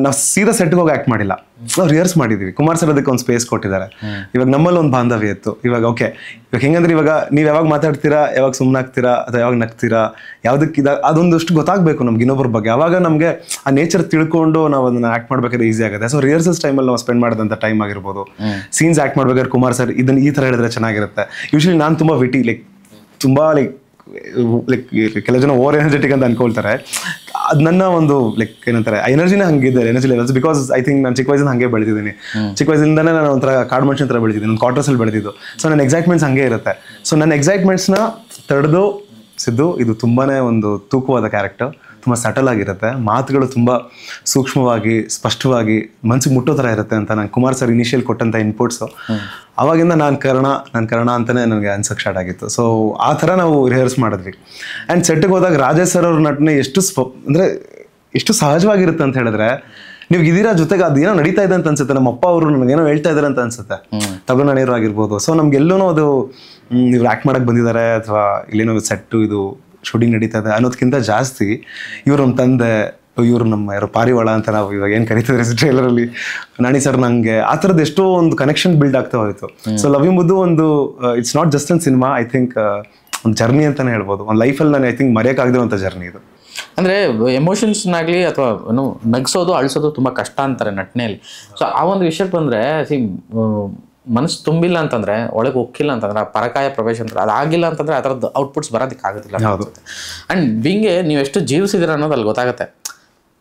ನಾವು ಸೀದಾ ಸೆಟ್ಗೆ ಹೋಗಿ ಆ್ಯಕ್ಟ್ ಮಾಡಿಲ್ಲ, ನಾವು ರಿಹರ್ಸ್ ಮಾಡಿದ್ದೀವಿ. ಕುಮಾರ್ ಸರ್ ಅದಕ್ಕೆ ಒಂದು ಸ್ಪೇಸ್ ಕೊಟ್ಟಿದ್ದಾರೆ. ಇವಾಗ ನಮ್ಮಲ್ಲಿ ಒಂದು ಬಾಂಧವ್ಯ ಇತ್ತು. ಇವಾಗ ಓಕೆ, ಇವಾಗ ಹೆಂಗಂದ್ರೆ ಇವಾಗ ನೀವು ಯಾವಾಗ ಮಾತಾಡ್ತೀರಾ, ಯಾವಾಗ ಸುಮ್ಮನಾಗ್ತೀರಾ, ಅಥವಾ ಯಾವಾಗ ನಗ್ತೀರಾ, ಯಾವುದಕ್ಕೆ ಅದೊಂದಷ್ಟು ಗೊತ್ತಾಗಬೇಕು ನಮ್ಗೆ ಇನ್ನೊಬ್ಬರ ಬಗ್ಗೆ. ಆವಾಗ ನಮಗೆ ಆ ನೇಚರ್ ತಿಳ್ಕೊಂಡು ನಾವು ಅದನ್ನು ಆ್ಯಕ್ಟ್ ಮಾಡ್ಬೇಕಾದ್ರೆ ಈಸಿ ಆಗುತ್ತೆ. ಸೊ ರಿಹರ್ಸಲ್ಸ್ ಟೈಮಲ್ಲಿ ನಾವು ಸ್ಪೆಂಡ್ ಮಾಡಿದಂಥ ಟೈಮ್ ಆಗಿರ್ಬೋದು, ಸೀನ್ಸ್ ಆ್ಯಕ್ಟ್ ಮಾಡ್ಬೇಕಾದ್ರೆ ಕುಮಾರ್ ಸರ್ ಇದನ್ನು ಈ ಥರ ಹೇಳಿದ್ರೆ ಚೆನ್ನಾಗಿರುತ್ತೆ. ಯೂಶ್ವಲಿ ನಾನು ತುಂಬ ವಿಟಿ, ತುಂಬ ಕೆಲವು ಜನ ಓವರ್ ಎನರ್ಜೆಟಿಕ್ ಅಂತ ಅನ್ಕೊಳ್ತಾರೆ. ಅದು ನನ್ನ ಒಂದು ಏನಂತಾರೆ ಎನರ್ಜಿನೇ ಹಂಗಿದೆ, energy levels. Because I think ನಾನು ಚಿಕ್ಕ ವಯಸ್ಸಿಂದ ಹಾಗೆ ಬೆಳೆದಿದ್ದೀನಿ. ಚಿಕ್ಕ ವಯಸ್ಸಿಂದನೇ ನಾನು ಒಂಥರ ಕಾಡು ಮನುಷ್ಯನ ಥರ ಬೆಳೆದಿದ್ದೀನಿ, ಒಂದು ಕ್ವಾರ್ಟರ್ಸಲ್ಲಿ ಬೆಳೆದಿದ್ದು. ಸೊ ನನ್ನ ಎಕ್ಸೈಟ್ಮೆಂಟ್ಸ್ ಹಾಗೆ ಇರುತ್ತೆ. ಸೊ ನನ್ನ ಎಕ್ಸೈಟ್ಮೆಂಟ್ಸ್ನ ತಡೆದು ಸಿದ್ದು, ಇದು ತುಂಬಾ ಒಂದು ತೂಕವಾದ ಕ್ಯಾರೆಕ್ಟರ್, ತುಂಬ ಸಟಲ್ ಆಗಿರುತ್ತೆ, ಮಾತುಗಳು ತುಂಬ ಸೂಕ್ಷ್ಮವಾಗಿ, ಸ್ಪಷ್ಟವಾಗಿ ಮನಸ್ಸಿಗೆ ಮುಟ್ಟೋ ಥರ ಇರುತ್ತೆ ಅಂತ ನಂಗೆ ಕುಮಾರ್ ಸರ್ ಇನಿಷಿಯಲ್ ಕೊಟ್ಟಂಥ ಇನ್ಪುಟ್ಸು. ಆವಾಗಿಂದ ನಾನು ಕರ್ಣ ಅಂತಲೇ ನನಗೆ ಅನ್ಸೋಕ್ಕೆ ಸ್ಟಾರ್ಟ್ ಆಗಿತ್ತು. ಸೊ ಆ ಥರ ನಾವು ರಿಹರ್ಸ್ ಮಾಡಿದ್ವಿ. ಆ್ಯಂಡ್ ಸೆಟ್ಟಿಗೆ ಹೋದಾಗ ರಾಜೇಶ್ ಸರ್ ಅವ್ರ ನಟನೆ ಎಷ್ಟು ಅಂದರೆ ಎಷ್ಟು ಸಹಜವಾಗಿರುತ್ತೆ ಅಂತ ಹೇಳಿದ್ರೆ, ನೀವು ಇದೀರಾ ಜೊತೆಗೆ ಅದೇನೋ ನಡೀತಾ ಇದೆ ಅಂತ ಅನ್ಸುತ್ತೆ. ನಮ್ಮ ಅಪ್ಪ ಅವರು ನನಗೇನೋ ಹೇಳ್ತಾ ಇದಾರೆ ಅಂತ ಅನ್ಸುತ್ತೆ. ತಮಿಳುನಾಡಿಯವರು ಆಗಿರ್ಬೋದು. ಸೊ ನಮ್ಗೆಲ್ಲೂ ಅದು ಇವ್ರು ಆಕ್ಟ್ ಮಾಡಕ್ ಬಂದಿದ್ದಾರೆ ಅಥವಾ ಇಲ್ಲೇನೋ ಸೆಟ್ಟು ಇದು ಶೂಟಿಂಗ್ ನಡೀತಾ ಇದೆ ಅನ್ನೋದಕ್ಕಿಂತ ಜಾಸ್ತಿ ಇವ್ರು ನಮ್ಮ ತಂದೆ, ಇವ್ರು ನಮ್ಮ ಯಾರೋ ಪಾರಿವಾಳ ಅಂತ ನಾವು ಇವಾಗ ಏನು ಕರಿತಿದ್ರೆ ಟ್ರೈಲರಲ್ಲಿ ನಾಣಿ ಸರ್, ನಂಗೆ ಆ ಥರದ್ದು ಎಷ್ಟೋ ಒಂದು ಕನೆಕ್ಷನ್ ಬಿಲ್ಡ್ ಆಗ್ತಾ ಹೋಯ್ತು. ಸೊ ಲವ್ ಯು ಮುದ್ದು ಒಂದು ಇಟ್ಸ್ ನಾಟ್ ಜಸ್ಟ್ ಒಂದು ಸಿನಿಮಾ, ಐ ಥಿಂಕ್ ಒಂದು ಜರ್ನಿ ಅಂತಾನೆ ಹೇಳ್ಬೋದು. ಒಂದು ಲೈಫಲ್ಲಿ ನಾನು ಐ ಥಿಂಕ್ ಮರೆಯೋಕ್ಕಾಗದಿರುವಂಥ ಜರ್ನಿ ಇದು. ಅಂದರೆ ಎಮೋಷನ್ಸ್ನಾಗಲಿ ಅಥವಾ ಏನು ನಗಿಸೋದು ಅಳಿಸೋದು ತುಂಬ ಕಷ್ಟ ಅಂತಾರೆ ನಟನೆಯಲ್ಲಿ. ಸೊ ಆ ಒಂದು ವಿಷಯಕ್ಕೆ ಬಂದರೆ ಮನಸ್ಸು ತುಂಬಿಲ್ಲ ಅಂತಂದರೆ, ಒಳಗೆ ಹೋಗಿಲ್ಲ ಅಂತಂದ್ರೆ, ಆ ಪರಕಾಯ ಪ್ರವೇಶ ಅಂತಾರೆ, ಅದಾಗಿಲ್ಲ ಅಂತಂದರೆ ಆ ಥರದ್ದು ಔಟ್ಪುಟ್ಸ್ ಬರೋದಕ್ಕೆ ಆಗೋದಿಲ್ಲ. ಆ್ಯಂಡ್ ಬಿಂಗೆ ನೀವು ಎಷ್ಟು ಜೀವಿಸಿದ್ದೀರ ಅನ್ನೋದು ಅಲ್ಲಿ ಗೊತ್ತಾಗುತ್ತೆ.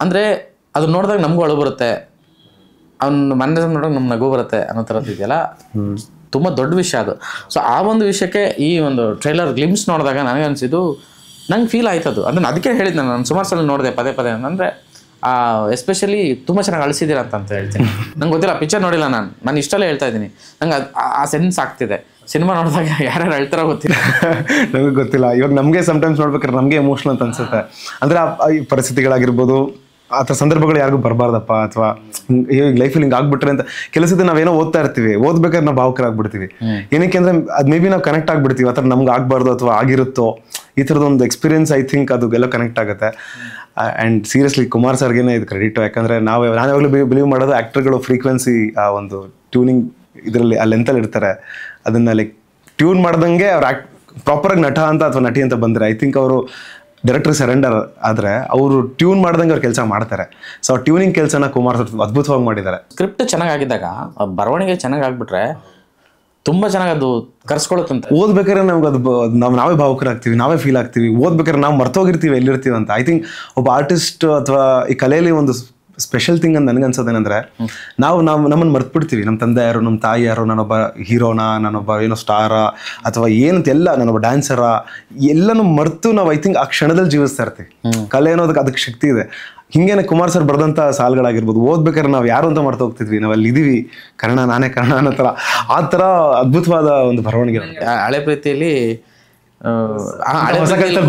ಅಂದರೆ ಅದು ನೋಡಿದಾಗ ನಮಗೂ ಅಳು ಬರುತ್ತೆ, ಅವ್ನ ಮನೆ ನೋಡೋಕೆ ನಮ್ಗೆ ನಗು ಬರುತ್ತೆ ಅನ್ನೋ ಥರದ್ದು ಇದೆಯಲ್ಲ, ತುಂಬ ದೊಡ್ಡ ವಿಷಯ ಅದು. ಸೊ ಆ ಒಂದು ವಿಷಯಕ್ಕೆ ಈ ಒಂದು ಟ್ರೈಲರ್ ಗ್ಲಿಮ್ಸ್ ನೋಡಿದಾಗ ನನಗೆ ಅನಿಸಿದ್ದು, ನಂಗೆ ಫೀಲ್ ಆಯ್ತದು. ಅದನ್ನು ಅದಕ್ಕೆ ಹೇಳಿದ್ದೆ ನಾನು ಸುಮಾರು ಸಲ ನೋಡಿದೆ ಪದೇ ಅಂದರೆ ಎಸ್ಪೆಷಲಿ ತುಂಬ ಚೆನ್ನಾಗಿ ಅಳಿಸಿದ್ದೀರ ಅಂತ ಹೇಳ್ತೀನಿ. ನಂಗೆ ಗೊತ್ತಿಲ್ಲ, ಪಿಕ್ಚರ್ ನೋಡಿಲ್ಲ ನಾನು ಇಷ್ಟಲ್ಲೇ ಹೇಳ್ತಾ ಇದ್ದೀನಿ. ನಂಗೆ ಆ ಸೆನ್ಸ್ ಆಗ್ತಿದೆ. ಸಿನಿಮಾ ನೋಡಿದಾಗ ಯಾರ್ಯಾರು ಹೇಳ್ತಾರೋ ಗೊತ್ತಿಲ್ಲ, ನನಗೆ ಗೊತ್ತಿಲ್ಲ. ಇವಾಗ ನಮಗೆ ಸಮ್ಟೈಮ್ಸ್ ನೋಡ್ಬೇಕಾದ್ರೆ ನಮಗೆ ಎಮೋಷನಲ್ ಅಂತ ಅನ್ಸುತ್ತೆ. ಅಂದರೆ ಈ ಪರಿಸ್ಥಿತಿಗಳಾಗಿರ್ಬೋದು, ಆ ಥರ ಸಂದರ್ಭಗಳು ಯಾರಿಗೂ ಬರಬಾರ್ದಪ್ಪ, ಅಥವಾ ಈಗ ಲೈಫಲ್ಲಿ ಹಿಂಗೆ ಆಗ್ಬಿಟ್ರೆ ಅಂತ. ಕೆಲಸದ ನಾವೇನೋ ಓದ್ತಾ ಇರ್ತೀವಿ, ಓದ್ಬೇಕಾದ್ರೆ ನಾವು ಭಾವುಕರಾಗ್ಬಿಡ್ತೀವಿ. ಏನಕ್ಕೆ ಅಂದರೆ ಅದು ಮೇ ಬಿ ನಾವು ಕನೆಕ್ಟ್ ಆಗ್ಬಿಡ್ತೀವಿ. ಆ ಥರ ನಮ್ಗೆ ಆಗ್ಬಾರ್ದು ಅಥವಾ ಆಗಿರುತ್ತೋ, ಈ ಥರದ್ದು ಒಂದು ಎಕ್ಸ್ಪೀರಿಯನ್ಸ್ ಐ ಥಿಂಕ್ ಅದು ಎಲ್ಲ ಕನೆಕ್ಟ್ ಆಗುತ್ತೆ. ಆ್ಯಂಡ್ ಸೀರಿಯಸ್ಲಿ ಕುಮಾರ್ ಸರ್ಗೇನೆ ಇದು ಕ್ರೆಡಿಟ್. ಯಾಕಂದರೆ ನಾನು ಯಾವಾಗಲೂ ಬಿಲೀವ್ ಮಾಡೋದು ಆ್ಯಕ್ಟರ್ಗಳು ಫ್ರೀಕ್ವೆನ್ಸಿ ಆ ಒಂದು ಟ್ಯೂನಿಂಗ್ ಇದರಲ್ಲಿ ಆ ಲೆಂತಲ್ಲಿ ಇರ್ತಾರೆ. ಅದನ್ನು ಲೈಕ್ ಟ್ಯೂನ್ ಮಾಡ್ದಂಗೆ ಅವ್ರು ಪ್ರಾಪರಾಗಿ ನಟ ಅಂತ ಅಥವಾ ನಟಿ ಅಂತ ಬಂದರೆ ಐ ಥಿಂಕ್ ಅವರು ಡೈರೆಕ್ಟರ್ ಸರೆಂಡರ್ ಆದರೆ ಅವರು ಟ್ಯೂನ್ ಮಾಡ್ದಂಗೆ ಅವ್ರು ಕೆಲಸ ಮಾಡ್ತಾರೆ. ಸೊ ಆ ಟ್ಯೂನಿಂಗ್ ಕೆಲಸನ ಕುಮಾರ್ ಸರ್ ಅದ್ಭುತವಾಗಿ ಮಾಡಿದ್ದಾರೆ. ಸ್ಕ್ರಿಪ್ಟ್ ಚೆನ್ನಾಗಿದ್ದಾಗ ಬರವಣಿಗೆ ಚೆನ್ನಾಗಿ ಆಗ್ಬಿಟ್ರೆ ತುಂಬ ಚೆನ್ನಾಗಿ ಅದು ಕರ್ಸ್ಕೊಳುತ್ತಂತೆ. ಓದ್ಬೇಕಾದ್ರೆ ನಮ್ಗೆ ಅದು ನಾವೇ ಭಾವುಕರಾಗ್ತೀವಿ, ನಾವೇ ಫೀಲ್ ಆಗ್ತೀವಿ. ಓದ್ಬೇಕಾದ್ರೆ ನಾವು ಮರ್ತೋಗಿರ್ತೀವಿ ಎಲ್ಲಿರ್ತೀವಿ ಅಂತ. ಐ ಥಿಂಕ್ ಒಬ್ಬ ಆರ್ಟಿಸ್ಟ್ ಅಥವಾ ಈ ಕಲೆಯಲ್ಲಿ ಒಂದು ಸ್ಪೆಷಲ್ ಥಿಂಗ್ ಅಂತ ನನಗೆ ಅನ್ಸೋದೇನೆಂದರೆ, ನಾವು ನಮ್ಮನ್ನು ಮರ್ತ್ಬಿಡ್ತೀವಿ. ನಮ್ಮ ತಂದೆ ಯಾರು, ನಮ್ಮ ತಾಯಿ ಯಾರು, ನಾನೊಬ್ಬ ಹೀರೋನಾ, ನಾನೊಬ್ಬ ಏನೋ ಸ್ಟಾರಾ ಅಥವಾ ಏನಂತ ಎಲ್ಲ, ನಾನೊಬ್ಬ ಡ್ಯಾನ್ಸರಾ, ಎಲ್ಲನೂ ಮರ್ತು ನಾವು ಐ ಥಿಂಕ್ ಆ ಕ್ಷಣದಲ್ಲಿ ಜೀವಿಸ್ತಾ ಇರ್ತೀವಿ. ಕಲೆ ಅನ್ನೋದಕ್ಕೆ ಅದಕ್ಕೆ ಶಕ್ತಿ ಇದೆ. ಹಿಂಗೇನೆ ಕುಮಾರ್ ಸರ್ ಬರೆದಂಥ ಸಾಲುಗಳಾಗಿರ್ಬೋದು, ಓದ್ಬೇಕಾದ್ರೆ ನಾವು ಯಾರು ಅಂತ ಮರ್ತು ಹೋಗ್ತಿದ್ವಿ, ನಾವು ಅಲ್ಲಿ ಇದೀವಿ, ಕರ್ಣ ನಾನೇ ಕರ್ಣ ಅನ್ನೋ ಥರ, ಆ ಥರ ಅದ್ಭುತವಾದ ಒಂದು ಬರವಣಿಗೆ. ಹಳೆ ಪ್ರೀತಿಯಲ್ಲಿ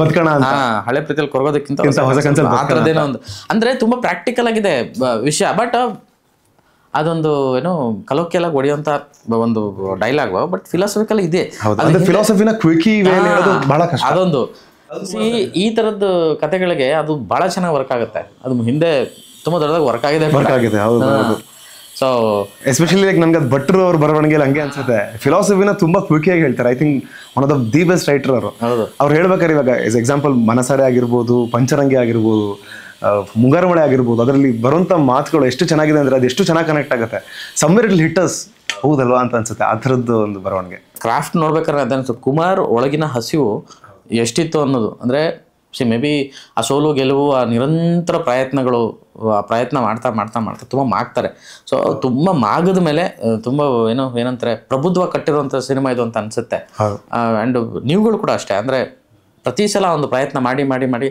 ಬದುಕೋಣ ಅಂತ, ಹಳೆ ಪ್ರೀತಿಯಲ್ಲಿ ಕೊರಗೋದಕ್ಕಿಂತ ಆ ಥರದ್ದೇನೋ ಒಂದು ಅಂದರೆ ತುಂಬ ಪ್ರಾಕ್ಟಿಕಲ್ ಆಗಿದೆ ವಿಷಯ. ಬಟ್ ಅದೊಂದು ಏನೋ ಕಲೋಕಿಯಲ್ ಆಗಿ ಹೊಡೆಯುವಂಥ ಒಂದು ಡೈಲಾಗ್, ಬಟ್ ಫಿಲಾಸಫಿಕಲ್ ಇದೆ. ಫಿಲಾಸಫಿನ ಕ್ವಿಕಿ ಬಹಳ ಕಷ್ಟ. ಅದೊಂದು ಈ ಥರದ್ದು ಕಥೆಗಳಿಗೆ ಅದು ಭಾಳ ಚೆನ್ನಾಗಿ ವರ್ಕ್ ಆಗುತ್ತೆ. ಅದು ಹಿಂದೆ ತುಂಬ ದೊಡ್ಡದಾಗಿ ವರ್ಕ್ ಆಗಿದೆ. ಸೊ ಎಸ್ಪೆಷಲಿ ಲೈಕ್ ನನಗೆ ಅದು ಭಟ್ರು ಅವ್ರ ಬರವಣಿಗೆಯಲ್ಲಿ ಹಂಗೆ ಅನ್ಸುತ್ತೆ. ಫಿಲಾಸಫಿನ ತುಂಬ ಕ್ವಿಕಿಯಾಗಿ ಹೇಳ್ತಾರೆ. I think one of the best writer ಅವರು. ಅವ್ರು ಹೇಳ್ಬೇಕಾದ್ರೆ ಇವಾಗ ಎಸ್ ಎಕ್ಸಾಂಪಲ್ ಮನಸಾರೆ ಆಗಿರ್ಬೋದು, ಪಂಚರಂಗಿ ಆಗಿರ್ಬೋದು, ಮುಂಗಾರುಮಳೆ ಆಗಿರ್ಬೋದು, ಅದರಲ್ಲಿ ಬರುವಂಥ ಮಾತುಗಳು ಎಷ್ಟು ಚೆನ್ನಾಗಿದೆ ಅಂದರೆ ಅದು ಎಷ್ಟು ಚೆನ್ನಾಗಿ ಕನೆಕ್ಟ್ ಆಗುತ್ತೆ. Somewhere it will hit us, ಹೌದಲ್ವಾ ಅಂತ ಅನ್ಸುತ್ತೆ. ಆ ಥರದ್ದು ಒಂದು ಬರವಣಿಗೆ. ಕ್ರಾಫ್ಟ್ ನೋಡ್ಬೇಕಾದ್ರೆ ಅದನ್ನಿಸ್ತು, ಕುಮಾರ್ ಒಳಗಿನ ಹಸಿವು ಎಷ್ಟಿತ್ತು ಅನ್ನೋದು. ಅಂದರೆ ಮೇ ಬಿ ಆ ಸೋಲು ಗೆಲುವು, ಆ ನಿರಂತರ ಪ್ರಯತ್ನಗಳು, ಆ ಪ್ರಯತ್ನ ಮಾಡ್ತಾ ತುಂಬ ಮಾಗ್ತಾರೆ. ಸೊ ತುಂಬ ಮಾಗದ ಮೇಲೆ ತುಂಬ ಏನಂತಾರೆ ಪ್ರಬುದ್ಧವಾಗಿ ಕಟ್ಟಿರುವಂಥ ಸಿನಿಮಾ ಇದು ಅಂತ ಅನಿಸುತ್ತೆ. ಆ್ಯಂಡ್ ನೀವುಗಳು ಕೂಡ ಅಷ್ಟೇ. ಅಂದರೆ ಪ್ರತಿ ಸಲ ಒಂದು ಪ್ರಯತ್ನ ಮಾಡಿ